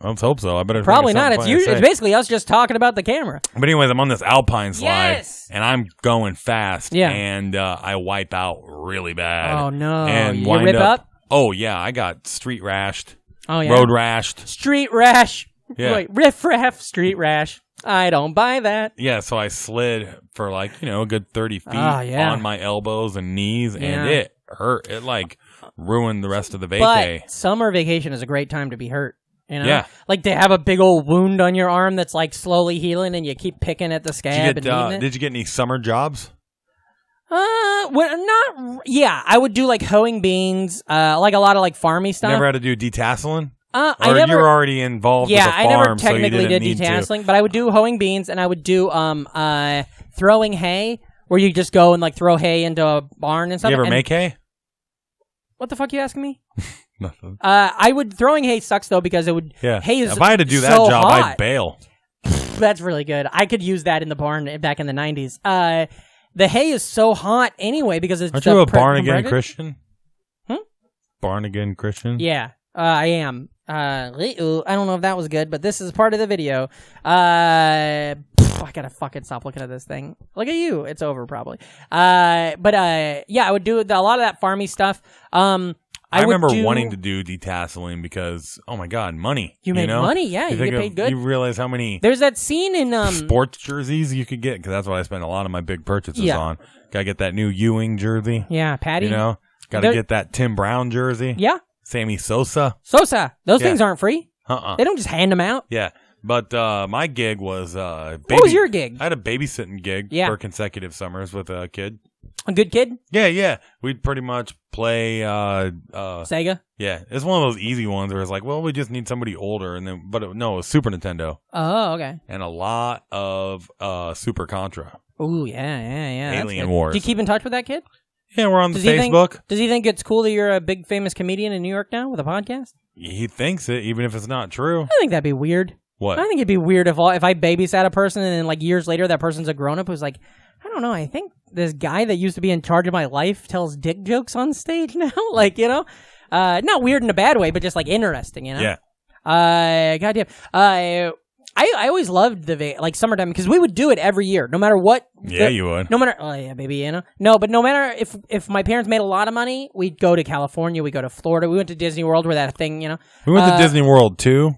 Let's hope so. I better probably not. It's basically us just talking about the camera. But anyways, I'm on this alpine slide, yes! and I'm going fast. Yeah. And I wipe out really bad. Oh no! And you rip up? Oh yeah, I got street rashed. Oh yeah. Road rashed. Street rash. Yeah. Wait, riff raff street rash. I don't buy that. Yeah, so I slid for like a good 30 feet on my elbows and knees, and it hurt. It like ruined the rest of the vacay. But summer vacation is a great time to be hurt. You know? Yeah. Like to have a big old wound on your arm that's like slowly healing and you keep picking at the scab and eating it. Did you get any summer jobs? I would do like hoeing beans, like a lot of like farmy stuff. Never had to do detasseling? You were already involved with the farm, I never technically so did detasseling, but I would do hoeing beans and I would do throwing hay, where you just go and like throw hay into a barn and stuff. You ever make hay? What the fuck are you asking me? Nothing. Throwing hay sucks though because it would hay is if I had to do that so job, hot. I'd bail. That's really good. I could use that in the barn back in the 90s. The hay is so hot anyway because it's. Aren't you a born again Christian? Born again Christian? Yeah, I am. I don't know if that was good, but this is part of the video. I gotta fucking stop looking at this thing. Look at you. It's over probably. I would do a lot of that farmy stuff. I remember wanting to do detasseling because, oh my God, money. You made money, yeah. You get paid good. You realize how many There's that scene in sports jerseys you could get, because that's what I spend a lot of my big purchases on. Gotta get that new Ewing jersey. Yeah, Patty. Gotta get that Tim Brown jersey. Yeah. Sammy Sosa. Those things aren't free. They don't just hand them out. Yeah. But my gig was what was your gig? I had a babysitting gig for consecutive summers with a kid. A good kid? Yeah. We'd pretty much play Sega? Yeah. It's one of those easy ones where it's like, well, we just need somebody older, and then it was Super Nintendo. Oh, okay. And a lot of Super Contra. Ooh, yeah. Alien Wars. Do you keep in touch with that kid? Yeah, we're on the Does he think- Facebook. Does he think it's cool that you're a big famous comedian in New York now with a podcast? He thinks it, even if it's not true. I think that'd be weird. What? I think it'd be weird if I babysat a person and then like years later that person's a grown up who's like, I don't know, I think this guy that used to be in charge of my life tells dick jokes on stage now. Like, you know, not weird in a bad way, but just like interesting, you know? Yeah. Goddamn. I always loved the like summertime because we would do it every year, no matter what. Yeah, you would. No matter, oh yeah, baby, you know. No, but no matter if my parents made a lot of money, we'd go to California, we go to Florida, we went to Disney World, where that thing, you know. We went to Disney World too,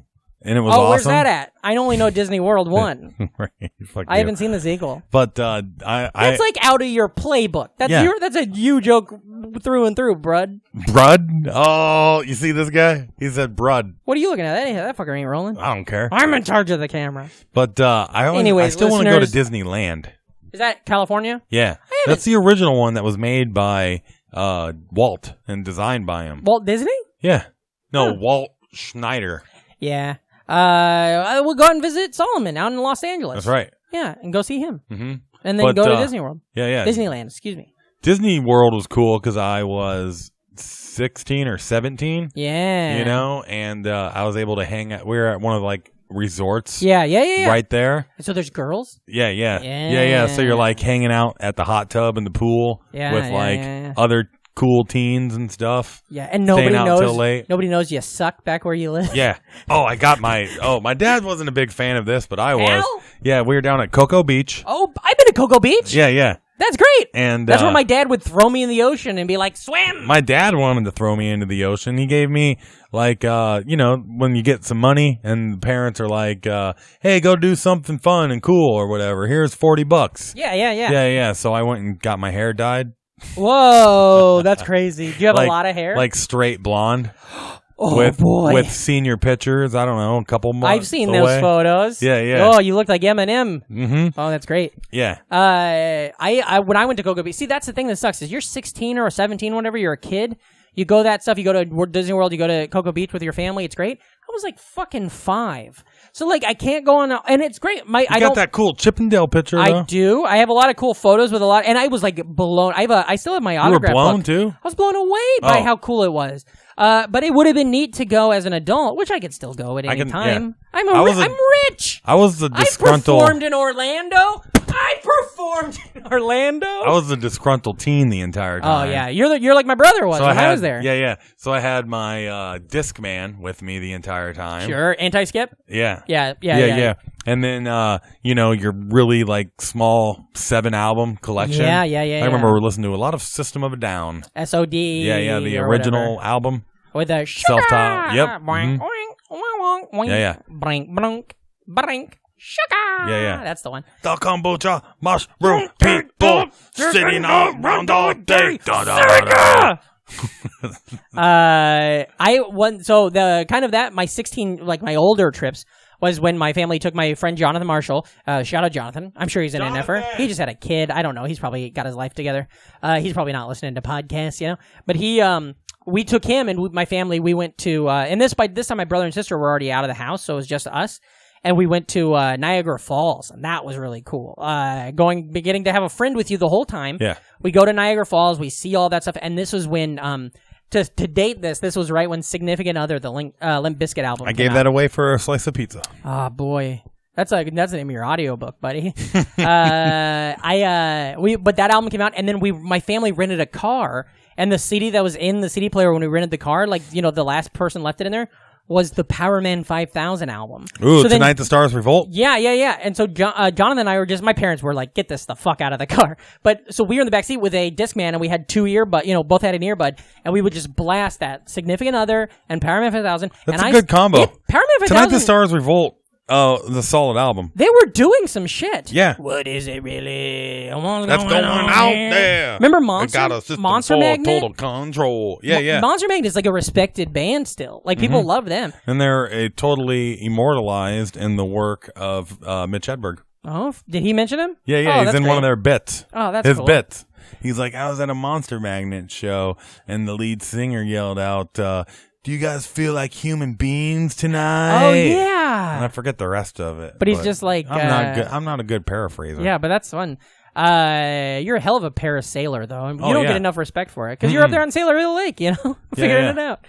and it was awesome. Where's that at? I only know Disney World 1. Right, fuck I you. haven't seen the sequel. But That's like out of your playbook. That's Yeah. that's a you joke through and through, brud. Brud. Oh, you see this guy? He said Brud. What are you looking at? That fucker ain't rolling. I don't care. I'm in charge of the camera. But I Anyways, still want to go to listeners- Disneyland. Is that California? Yeah, that's the original one that was made by Walt and designed by him. Walt Disney? Yeah. No, Huh. Walt Schneider. Yeah. We'll go out and visit Solomon out in Los Angeles. That's right. Yeah, and go see him. Mm-hmm. And then But, go to Disney World. Yeah. Disneyland, excuse me. Disney World was cool because I was 16 or 17. Yeah. You know, and I was able to hang out. We were at one of like resorts. Yeah. Right there. So there's girls? Yeah. So you're like hanging out at the hot tub and the pool with other cool teens and stuff. Yeah, and nobody out knows. till late. Nobody knows you suck back where you live. Yeah. Oh, I got my dad wasn't a big fan of this, but I was. Al? Yeah, we were down at Cocoa Beach. Oh, I've been to Cocoa Beach. Yeah. That's great. And that's where my dad would throw me in the ocean and be like, swim. My dad wanted to throw me into the ocean. He gave me like when you get some money and the parents are like, hey, go do something fun and cool or whatever. Here's $40. Yeah. Yeah. So I went and got my hair dyed. Whoa, that's crazy. Do you have a lot of hair? Like straight blonde. Oh, boy. With senior pictures, I don't know, a couple months I've seen away. those photos. Yeah. Oh, you look like Eminem. Mm-hmm. Oh, that's great. Yeah. I when I went to Cocoa Beach, see, that's the thing that sucks is you're 16 or 17, whenever you're a kid, you go that stuff, you go to Disney World, you go to Cocoa Beach with your family, it's great. I was like fucking 5. So like I can't go on, and it's great. I got that cool Chippendale picture, though. I do. I have a lot of cool photos with a lot, and I was like blown. I still have my autograph. You were blown book. too? I was blown away by how cool it was. But it would have been neat to go as an adult, which I could still go at any time. Yeah. I'm rich. I was the disgruntled. I performed in Orlando. I was the disgruntled teen the entire time. Oh yeah, you're like my brother was when I was there. Yeah. So I had my Discman with me the entire time. Sure, anti-skip. Yeah. Yeah. And then your really like small 7-album collection. Yeah. I remember listening to a lot of System of a Down. SOD. Yeah, the original album. With the self-titled. Yep. Boing, boing, boing, Yeah. Brink, brink, brink. Sugar. Yeah. That's the one. The kombucha mushroom people sitting around all day. So the kind of that my 16, like my older trips was when my family took my friend Jonathan Marshall. Shout out Jonathan. I'm sure he's an NFer. He just had a kid. I don't know. He's probably got his life together. He's probably not listening to podcasts, But we took him and my family. We went to and by this time my brother and sister were already out of the house, so it was just us. And we went to Niagara Falls, and that was really cool. Getting to have a friend with you the whole time. Yeah. We go to Niagara Falls, we see all that stuff, and this was when, to date this was right when Significant Other, the Limp Bizkit album I came gave out. that away for a slice of pizza. Oh, boy. That's the name of your audiobook, buddy. But that album came out, and then my family rented a car, and the CD that was in the CD player when we rented the car, the last person left it in there, was the Power Man 5000 album. Ooh, so Tonight the Stars Revolt? Yeah. And so Jonathan and I my parents were like, get this the fuck out of the car. But so we were in the backseat with a Discman and we had 2 earbud, both had an earbud, and we would just blast that Significant Other and Power Man 5000. That's a good combo. Power Man 5000. Tonight the Stars Revolt. The solid album. They were doing some shit. Yeah. What is it really? That's going out there. Remember Monster? Got a system Monster for Magnet? total control. Yeah. Monster Magnet is like a respected band still. Like people love them. And they're totally immortalized in the work of Mitch Hedberg. Oh, did he mention him? Yeah. He's in one of their bits. Oh, that's his cool. bits. He's like, I was at a Monster Magnet show, and the lead singer yelled out, do you guys feel like human beings tonight? Oh, yeah. And I forget the rest of it. But he's just like... I'm not a good paraphraser. Yeah, but that's fun. You're a hell of a parasailer, though. You don't yeah. get enough respect for it because you're up there on Sailor Hill Lake, figuring it out.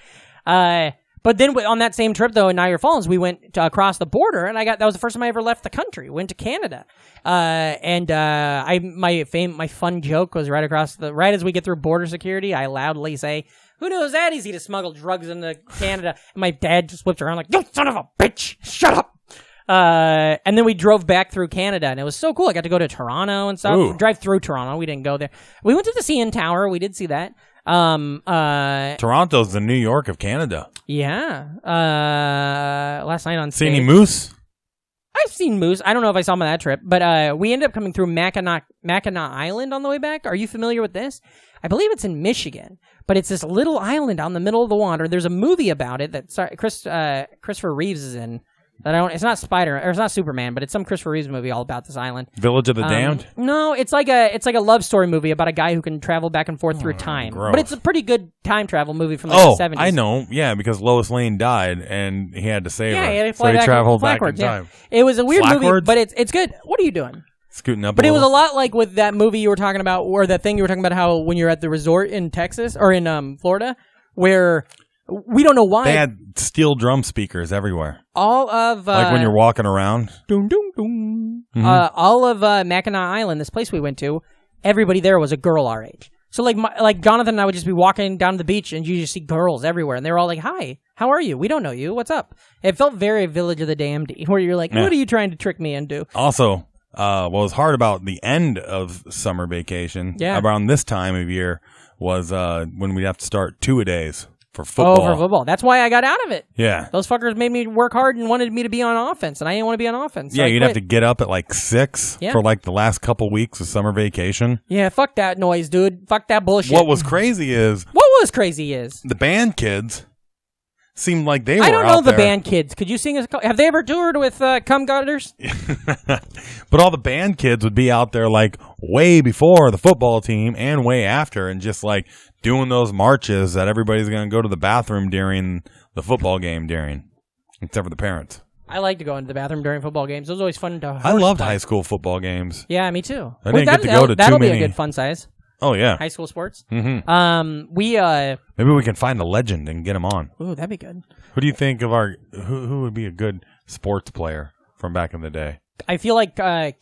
But then on that same trip, though, in Niagara Falls, we went across the border, and that was the first time I ever left the country. Went to Canada, my fun joke was right as we get through border security, I loudly say, "Who knows that easy to smuggle drugs into Canada?" And my dad just whipped around like, "You son of a bitch, shut up!" And then we drove back through Canada, and it was so cool. I got to go to Toronto and stuff. Ooh. Drive through Toronto. We didn't go there. We went to the CN Tower. We did see that. Toronto's the New York of Canada. Yeah. Last night on See stage. any moose? I've seen moose. I don't know if I saw them on that trip, but we ended up coming through Mackinac Island on the way back. Are you familiar with this? I believe it's in Michigan, but it's this little island out in the middle of the water. There's a movie about it that Christopher Reeves is in. It's not it's not Superman, but it's some Christopher Reeves movie all about this island. Village of the Damned? No, it's like a love story movie about a guy who can travel back and forth through time. gross. But it's a pretty good time travel movie from the 70s. I know. Yeah, because Lois Lane died and he had to save her. Yeah, he had to so fly he back traveled back in backwards, yeah. time. It was a weird movie, Flackwards? but it's good. What are you doing? Scooting up But it was a little. lot like with that movie you were talking about, or that thing you were talking about, how when you're at the resort in Texas or in Florida, where we don't know why They had steel drum speakers everywhere. all of Like when you're walking around. doom, doom, doom. Mm-hmm. All of Mackinac Island, this place we went to, everybody there was a girl our age. So like Jonathan and I would just be walking down to the beach, and you just see girls everywhere, and they were all like, "Hi, how are you? We don't know you. What's up?" It felt very Village of the Damned, where you're like, "What are you trying to trick me into?" Also, what was hard about the end of summer vacation around this time of year was when we'd have to start 2-a-days for football. Oh, for football. That's why I got out of it. Yeah. Those fuckers made me work hard and wanted me to be on offense, and I didn't want to be on offense. So Yeah, I you'd quit. have to get up at like 6 Yeah. for like the last couple weeks of summer vacation. Yeah, fuck that noise, dude. Fuck that bullshit. What was crazy is What was crazy is the band kids seemed like they were I don't know out the there. band kids. Could you sing us? Have they ever toured with Cum Gutters? But all the band kids would be out there like way before the football team and way after, and just like doing those marches that everybody's going to go to the bathroom during the football game except for the parents. I like to go into the bathroom during football games. It was always fun to. I loved horseplay. high school football games. Yeah, me too. I didn't get to go to that'll too be many. a good fun size. Oh yeah. High school sports. Mm-hmm. Maybe we can find a legend and get him on. Ooh, that'd be good. Who do you think of who would be a good sports player from back in the day? I feel like Carmen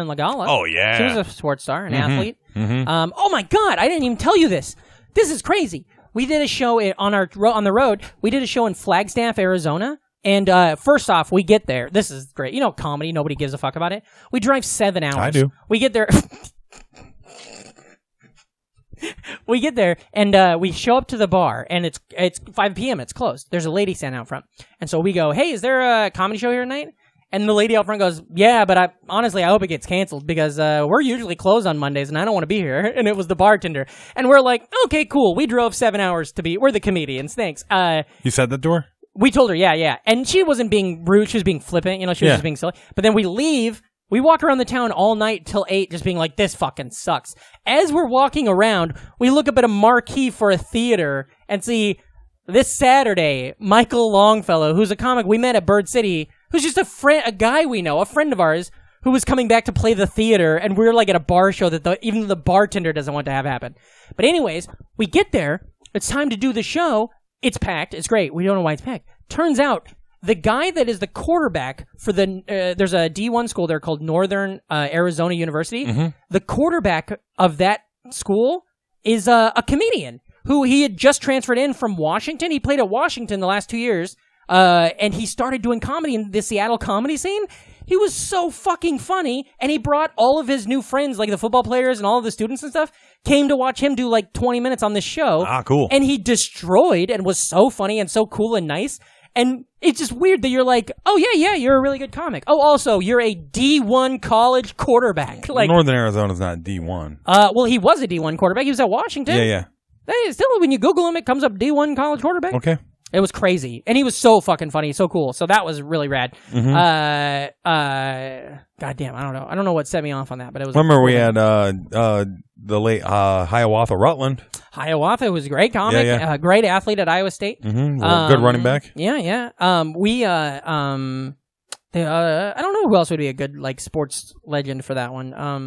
Lagala. Oh yeah. She was a sports star, an athlete. Mm-hmm. Oh my God, I didn't even tell you this. This is crazy. We did a show on the road. We did a show in Flagstaff, Arizona. And first off, we get there. This is great. You know, comedy. Nobody gives a fuck about it. We drive 7 hours. I do. We get there. We get there, and we show up to the bar, and it's 5 p.m. It's closed. There's a lady standing out front. And so we go, "Hey, is there a comedy show here tonight?" And the lady out front goes, "Yeah, but honestly, I hope it gets canceled because we're usually closed on Mondays, and I don't want to be here." And it was the bartender. And we're like, "Okay, cool. We drove 7 hours we're the comedians. Thanks." You said that to her? We told her, yeah. And she wasn't being rude. She was being flippant. She was just being silly. But then we leave. We walk around the town all night till 8, just being like, this fucking sucks. As we're walking around, we look up at a marquee for a theater and see this Saturday, Michael Longfellow, who's a comic we met at Bird City, who's just a guy we know, a friend of ours, who was coming back to play the theater, and we're like at a bar show that even the bartender doesn't want to have happen. But anyways, we get there. It's time to do the show. It's packed. It's great. We don't know why it's packed. Turns out, the guy that is the quarterback for there's a D1 school there called Northern Arizona University. Mm-hmm. The quarterback of that school is a comedian who he had just transferred in from Washington. He played at Washington the last 2 years, and he started doing comedy in the Seattle comedy scene. He was so fucking funny, and he brought all of his new friends, like the football players and all of the students and stuff, came to watch him do like 20 minutes on this show. Ah, cool. And he destroyed and was so funny and so cool and nice. And it's just weird that you're like, oh, yeah, you're a really good comic. Oh, also, you're a D1 college quarterback. Like, Northern Arizona's not D1. well, he was a D1 quarterback. He was at Washington. Yeah. Hey, still, when you Google him, it comes up D1 college quarterback. Okay. It was crazy. And he was so fucking funny, so cool. So that was really rad. Mm-hmm. God damn, I don't know. I don't know what set me off on that, but it was. Remember we had the late Hiawatha Rutland. Hiawatha was a great comic, Yeah. Great athlete at Iowa State. Mm-hmm. Good running back. Yeah. I don't know who else would be a good like sports legend for that one. I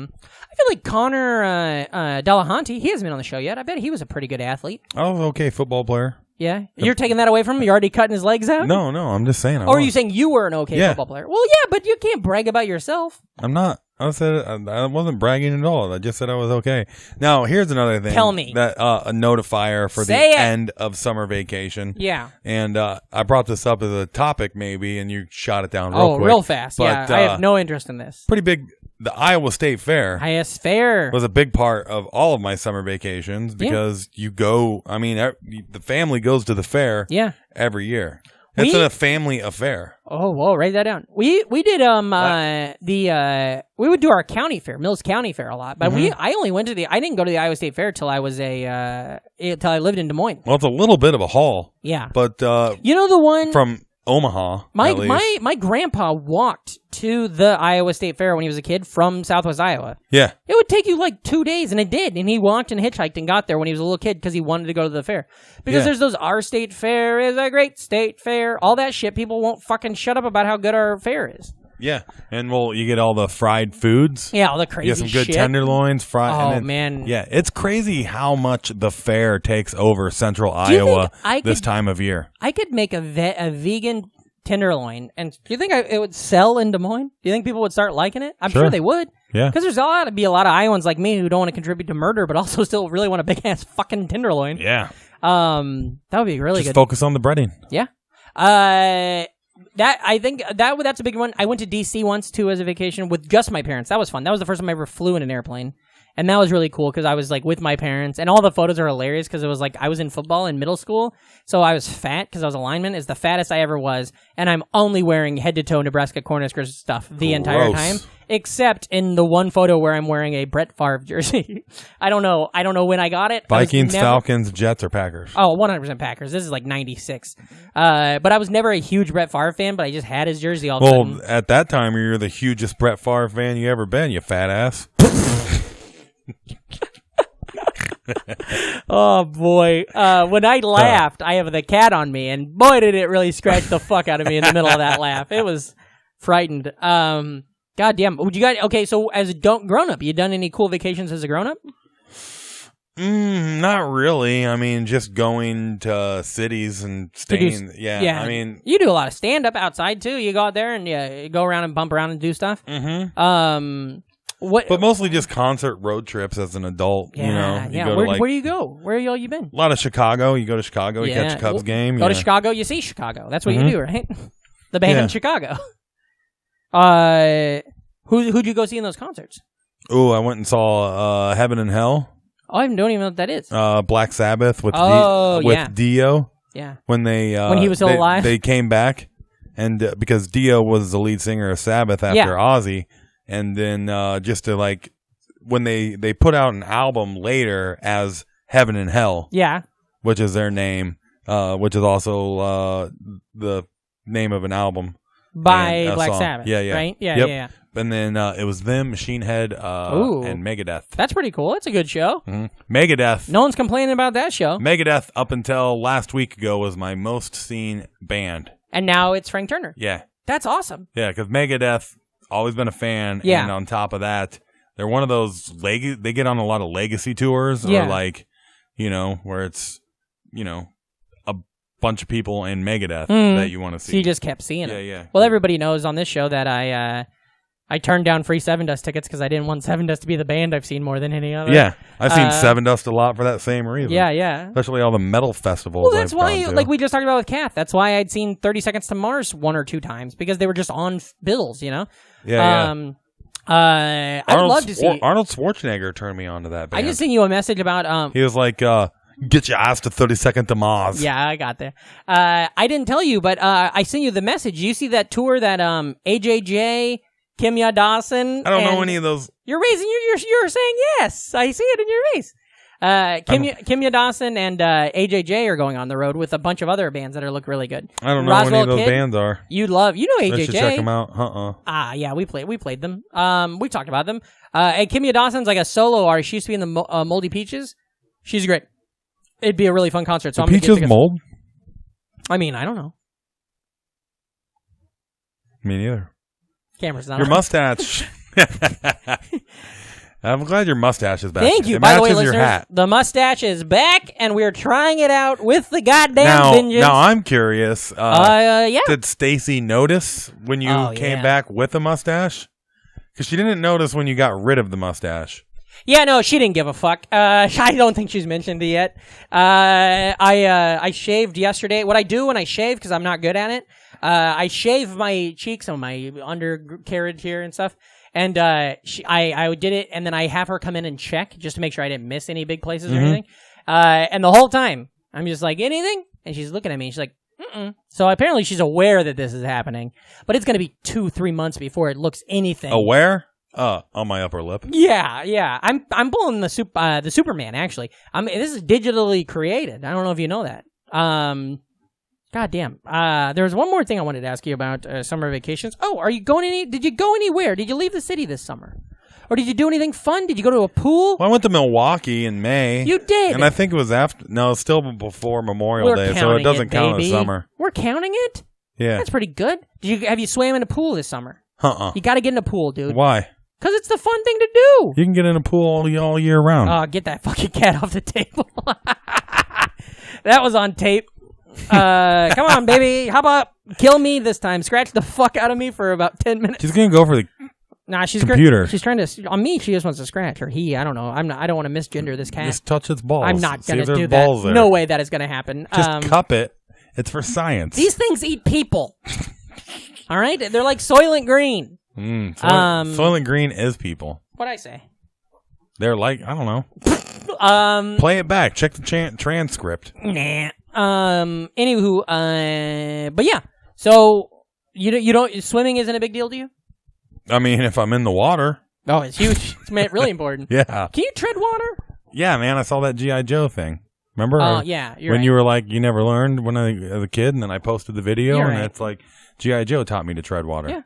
feel like Connor Delahanty. He hasn't been on the show yet. I bet he was a pretty good athlete. Oh, okay, football player. Yeah, you're taking that away from him. You're already cutting his legs out. No, I'm just saying. Or are you saying you were an okay Yeah. football player? Well, yeah, but you can't brag about yourself. I'm not. I wasn't bragging at all. I just said I was okay. Now, here's another thing. Tell me. That a notifier for Say the it. end of summer vacation. Yeah. And I brought this up as a topic, maybe, and you shot it down real Oh, quick. real fast. But, yeah, I have no interest in this. Pretty big. The Iowa State Fair Highest fair. was a big part of all of my summer vacations because you go. I mean, the family goes to the fair Yeah. every year. It's a family affair. Oh, whoa, write that down. We did we would do our county fair, Mills County Fair a lot, but I only went to I didn't go to the Iowa State Fair till I was till I lived in Des Moines. Well, it's a little bit of a haul, Yeah. but You know the one from Omaha, at least. my grandpa walked to the Iowa State Fair when he was a kid from Southwest Iowa. Yeah. It would take you like 2 days, and it did. And he walked and hitchhiked and got there when he was a little kid because he wanted to go to the fair. Because there's those our state fair is a great state fair, all that shit. People won't fucking shut up about how good our fair is. Yeah, and you get all the fried foods. Yeah, all the crazy You get some good shit. tenderloins, fried. Oh, and then, man. Yeah, it's crazy how much the fair takes over central Do you Iowa think I this could- time of year. I could make a vegan tenderloin, and do you think it would sell in Des Moines? Do you think people would start liking it? I'm sure Sure. they would. Yeah. Because there's got to be a lot of Iowans like me who don't want to contribute to murder, but also still really want a big ass fucking tenderloin. Yeah. That would be really Just good. focus on the breading. Yeah. That I think that's a big one. I went to DC once too as a vacation with just my parents. That was fun. That was the first time I ever flew in an airplane, and that was really cool because I was like with my parents, and all the photos are hilarious because it was like I was in football in middle school, so I was fat because I was a lineman. It's the fattest I ever was, and I'm only wearing head to toe Nebraska Cornhuskers stuff the entire Gross. time, except in the one photo where I'm wearing a Brett Favre jersey. I don't know when I got it. I was Vikings, never- Falcons, Jets, or Packers? Oh, 100% Packers. This is like 96. But I was never a huge Brett Favre fan, but I just had his jersey all the time. Well, at that time, you're the hugest Brett Favre fan you ever been, you fat ass. Oh, boy. When I laughed, I have the cat on me, and boy, did it really scratch the fuck out of me in the middle of that laugh. It was frightened. God damn. Would you guys, okay, so as a grown up, you done any cool vacations as a grown up? Not really. I mean, just going to cities and staying. Yeah. I mean, you do a lot of stand up outside too. You go out there and you go around and bump around and do stuff. mm-hmm. What? But mostly just concert road trips as an adult. Yeah, You know, you yeah. go Where to like do you go? Where all you been? a lot of Chicago. You go to Chicago, you catch a Cubs game. Go to yeah. Chicago, you see Chicago. That's what you Mhm. do, right? The band Yeah. in Chicago. Who'd you go see in those concerts? Ooh, I went and saw Heaven and Hell, Oh, I don't even know what that is. Black Sabbath with yeah. Dio Yeah. when they When he was still alive? They came back, and because Dio was the lead singer of Sabbath after Yeah. Ozzy, and then just to like when they put out an album later as Heaven and Hell, Yeah. which is their name, which is also the name of an album. By And a Black song. Sabbath. Yeah, yeah. Right? Yeah, Yep. yeah. And then it was them, Machine Head, Ooh. and Megadeth. That's pretty cool. That's a good show. Megadeth. No one's complaining about that show. Megadeth, up until last week ago, was my most seen band. And now it's Frank Turner. Yeah. That's awesome. Yeah, because Megadeth, always been a fan. Yeah. And on top of that, they're one of those, they get on a lot of legacy tours, Yeah. or like, where it's, a bunch of people in Megadeth that you want to see. So you just kept seeing it. Yeah, yeah. Well, everybody knows on this show that I turned down free Seven Dust tickets because I didn't want Seven Dust to be the band I've seen more than any other. Yeah, I've seen Seven Dust a lot for that same reason. Yeah, yeah. Especially all the metal festivals. Well, that's I've why, gone to. like we just talked about with Kath, that's why I'd seen 30 Seconds to Mars 1 or 2 times because they were just on bills, Yeah, yeah. I'd love to see. Arnold Schwarzenegger turned me on to that band. I just sent you a message about. He was like, "Get your ass to 32nd to Mars." Yeah, I got there. I didn't tell you, but I sent you the message. You see that tour that AJJ, Kimya Dawson. I don't know and- any of those. You're raising. You're saying yes. I see it in your face. Kimya Dawson and AJJ are going on the road with a bunch of other bands that look really good. I don't know Roswell any of those Kid, bands are. You know I AJJ. should check them out. Yeah, we played them. We talked about them. And Kimya Dawson's like a solo artist. She used to be in the Moldy Peaches. She's great. It'd be a really fun concert. So I'm gonna get Peaches tickets. mold? I mean, I don't know. Me neither. Camera's not Your on. mustache. I'm glad your mustache is back. Thank you. It By the way, matches your listeners, hat. the mustache is back, and we're trying it out with the goddamn vengeance. Now I'm curious. Yeah. Did Stacy notice when you came yeah. back with a mustache? Because she didn't notice when you got rid of the mustache. Yeah, no, she didn't give a fuck. I don't think she's mentioned it yet. I shaved yesterday. What I do when I shave, because I'm not good at it, I shave my cheeks and my undercarriage here and stuff. And I did it, and then I have her come in and check just to make sure I didn't miss any big places or anything. And the whole time, I'm just like, anything? And she's looking at me, and she's like, mm-mm. So apparently she's aware that this is happening, but it's going to be 2-3 months before it looks anything. Aware? On my upper lip. Yeah. I'm pulling the Superman, actually. This is digitally created. I don't know if you know that. God damn. There's one more thing I wanted to ask you about summer vacations. Oh, did you go anywhere? Did you leave the city this summer? Or did you do anything fun? Did you go to a pool? Well, I went to Milwaukee in May. You did. And I think it was still before Memorial Day, so it doesn't count as summer. We're counting it? Yeah. That's pretty good. Have you swam in a pool this summer? Uh-uh. You got to get in a pool, dude. Why? Because it's the fun thing to do. You can get in a pool all year round. Oh, get that fucking cat off the table. That was on tape. Come on, baby. Hop up. Kill me this time. Scratch the fuck out of me for about 10 minutes. She's going to go for the computer. She's trying to... On me, she just wants to scratch. Or he, I don't know. I don't want to misgender this cat. Just touch its balls. I'm not going to do balls that. there. No way that is going to happen. Just cup it. It's for science. These things eat people. All right? They're like Soylent Green. Soylent Green is people. What'd I say? They're like, I don't know. Play it back. Check the transcript. Nah. Anywho, but yeah. So you don't swimming isn't a big deal to you? I mean, if I'm in the water. Oh, it's huge. It's really important. Yeah. Can you tread water? Yeah, man. I saw that G.I. Joe thing. Remember? Oh, yeah. You're when right. you were like, you never learned when as a kid, and then I posted the video, You're and right. it's like G.I. Joe taught me to tread water. Yeah.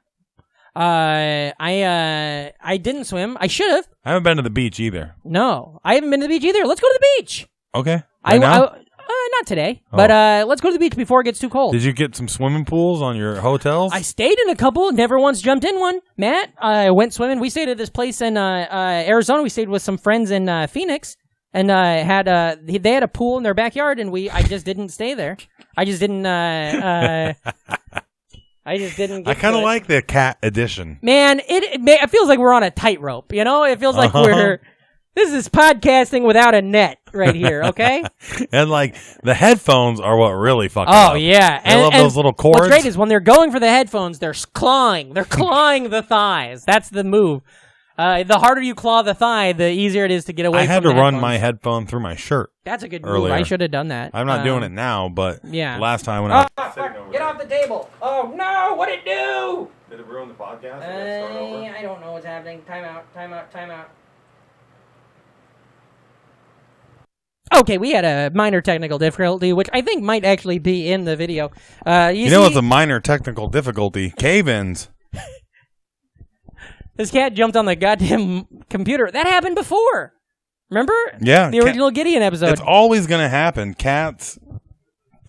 I didn't swim. I should have. I haven't been to the beach either. No, I haven't been to the beach either. Let's go to the beach. Okay. Now? Not today, but let's go to the beach before it gets too cold. Did you get some swimming pools on your hotels? I stayed in a couple. Never once jumped in one. Matt, I went swimming. We stayed at this place in Arizona. We stayed with some friends in Phoenix, and they had a pool in their backyard, and I just didn't stay there. I just didn't. I kind of like the cat edition. Man, it feels like we're on a tightrope. You know, it feels like this is podcasting without a net right here. Okay. And like the headphones are what really fucking up. Oh yeah, I love those little cords. What's great is when they're going for the headphones, they're clawing the thighs. That's the move. The harder you claw the thigh, the easier it is to get away. I had from to the run headphones. my headphone through my shirt. That's a good earlier. move. I should have done that. I'm not doing it now, but yeah. Last time when I was sitting over get off the table. Oh no! What'd it do? Did it ruin the podcast? I don't know what's happening. Time out. Okay, we had a minor technical difficulty, which I think might actually be in the video. You know what's a minor technical difficulty? Cave-ins. This cat jumped on the goddamn computer. That happened before. Remember? Yeah. The original Gideon episode. It's always going to happen. Cats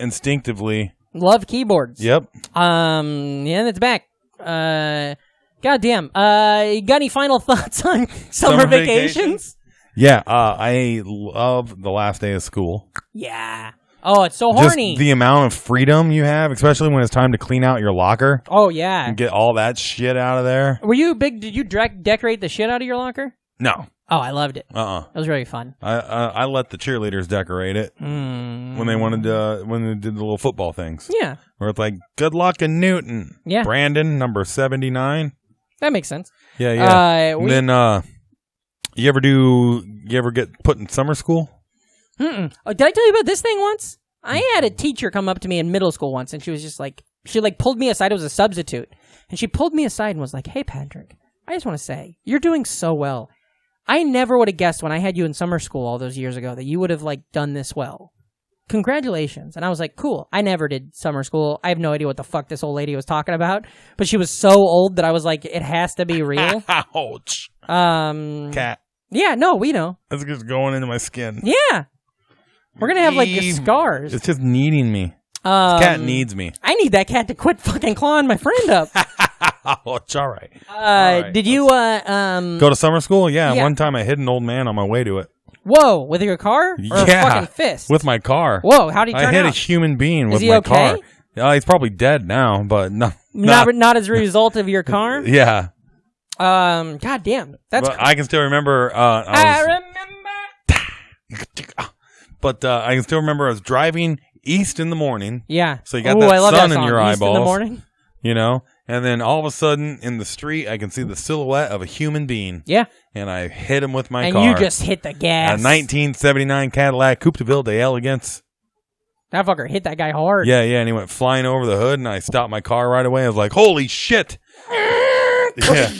instinctively love keyboards. Yep. Yeah, it's back. Goddamn. You got any final thoughts on summer vacations? Yeah, I love the last day of school. Yeah. Oh, it's so horny. Just the amount of freedom you have, especially when it's time to clean out your locker. Oh, yeah. And get all that shit out of there. Were you big? Did you decorate the shit out of your locker? No. Oh, I loved it. It was really fun. I let the cheerleaders decorate it when they wanted to, when they did the little football things. Yeah. Where it's like, good luck in Newton. Yeah. Brandon, number 79. That makes sense. Yeah, yeah. And then, you ever get put in summer school? Oh, did I tell you about this thing once? I had a teacher come up to me in middle school once, and she was just like, she pulled me aside. It was a substitute. And she pulled me aside and was like, hey, Patrick, I just want to say, you're doing so well. I never would have guessed when I had you in summer school all those years ago that you would have done this well. Congratulations. And I was like, cool. I never did summer school. I have no idea what the fuck this old lady was talking about. But she was so old that I was like, it has to be real. Ouch. Cat. Yeah, no, we know. That's just going into my skin. Yeah. We're going to have scars. It's just needing me. This cat needs me. I need that cat to quit fucking clawing my friend up. Oh, it's all right. right, Did you Go to summer school? Yeah, Yeah. one time I hit an old man on my way to it. Whoa, with your car? Or a Yeah, fucking fist? with my car. Whoa, how'd he turn I hit out? a human being with he my okay? car. He's probably dead now, but no. Not as a result of your car? Yeah. God damn. That's But I can still remember. I remember. But I can still remember I was driving east in the morning. Yeah. So you got Ooh, that I love sun that in song. your East in the eyeballs. morning. You know, and then all of a sudden in the street, I can see the silhouette of a human being. Yeah. And I hit him with my And car. you just hit the A gas. 1979 Cadillac Coupe de Ville d'Elegance. That fucker hit that guy hard. Yeah, and he went flying over the hood, and I stopped my car right away. I was like, holy shit. Yeah.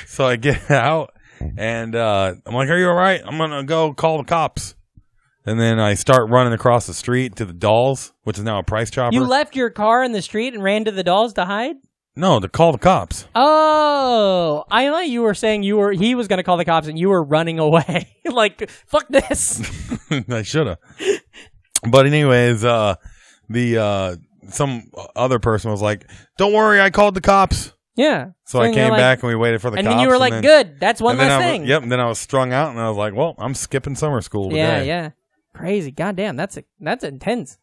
So I get out, and I'm like, are you all right? I'm going to go call the cops. And then I start running across the street to the Dolls, which is now a Price Chopper. You left your car in the street and ran to the Dolls to hide? No, to call the cops. Oh, I thought you were saying he was going to call the cops and you were running away. Like, fuck this. I should have. But anyways, some other person was like, don't worry, I called the cops. Yeah. So I came back and we waited for the and cops. then you were like, good, that's one less thing. Yep, and then I was strung out, and I was like, well, I'm skipping summer school today. Yeah. Crazy. Goddamn, that's intense.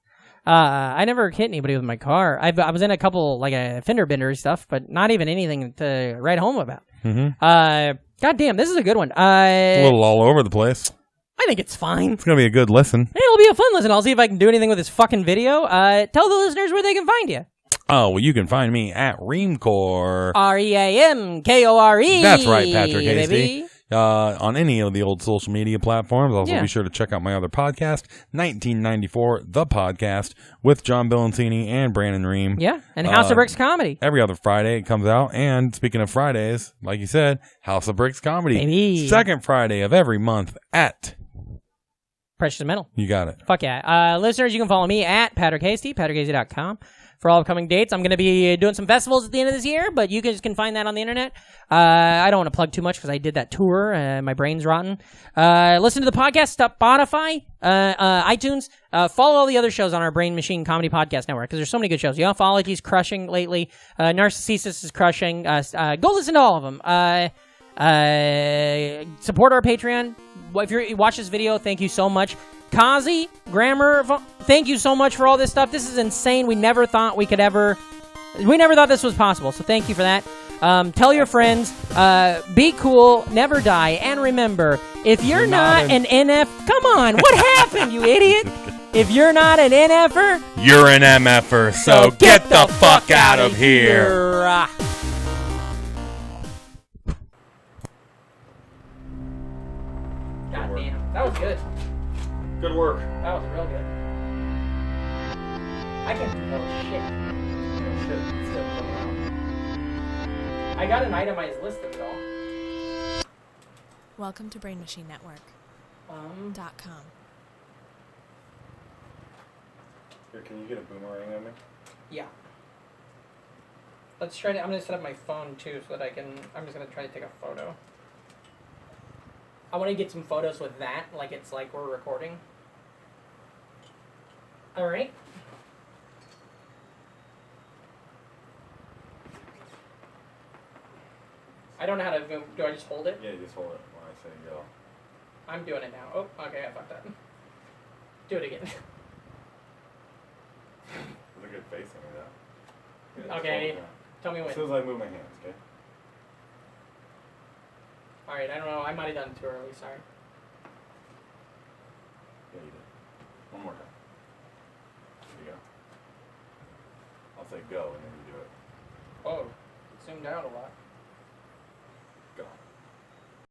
I never hit anybody with my car. I was in a couple, like a fender bender stuff, but not even anything to write home about. Mm-hmm. Goddamn, this is a good one. It's a little all over the place. I think it's fine. It's going to be a good listen. It'll be a fun listen. I'll see if I can do anything with this fucking video. Tell the listeners where they can find you. Oh, well, you can find me at Reamcore. REAMKORE. That's right, Patrick Hasty. Baby. On any of the old social media platforms. Also, Yeah. be sure to check out my other podcast, 1994, The Podcast, with John Bilancini and Brandon Ream. Yeah, and House of Bricks Comedy. Every other Friday it comes out. And speaking of Fridays, like you said, House of Bricks Comedy. Baby. Second Friday of every month at... Precious Metal. You got it. Fuck yeah. Listeners, you can follow me at Patrick Hasty, patrickhasty.com. For all upcoming dates, I'm going to be doing some festivals at the end of this year, but you guys can find that on the internet. I don't want to plug too much because I did that tour. My brain's rotten. Listen to the podcast, Spotify, iTunes. Follow all the other shows on our Brain Machine Comedy Podcast Network because there's so many good shows. Yophology's crushing lately. Narcississus is crushing. Go listen to all of them. Support our Patreon. If you watch this video, thank you so much. Kazi, Grammar, thank you so much for all this stuff. This is insane. We never thought this was possible, so thank you for that. Tell your friends, be cool, never die, and remember, if you're not an NF, come on, what happened, you idiot? If you're not an NFer, you're an MFer, so get the fuck out of here. God damn, that was good. Good work. That was real good. I can't do no shit. Still coming out. I got an itemized list of it all. Welcome to Brain Machine Network. .com. Here, can you get a boomerang on me? Yeah. Let's try to. I'm gonna set up my phone too, so that I can. I'm just gonna try to take a photo. I want to get some photos with that, like it's like we're recording. All right. I don't know how to boom. Do I just hold it? Yeah, just hold it when I say go. I'm doing it now. Oh, okay, I fucked that. Do it again. There's a good face on me, though. Yeah, Okay, tell me when. as soon as I move my hands, okay? Alright, I don't know. I might have done it too early. Sorry. Yeah, you did. One more time. There you go. I'll say go, and then you do it. Oh, it zoomed out a lot.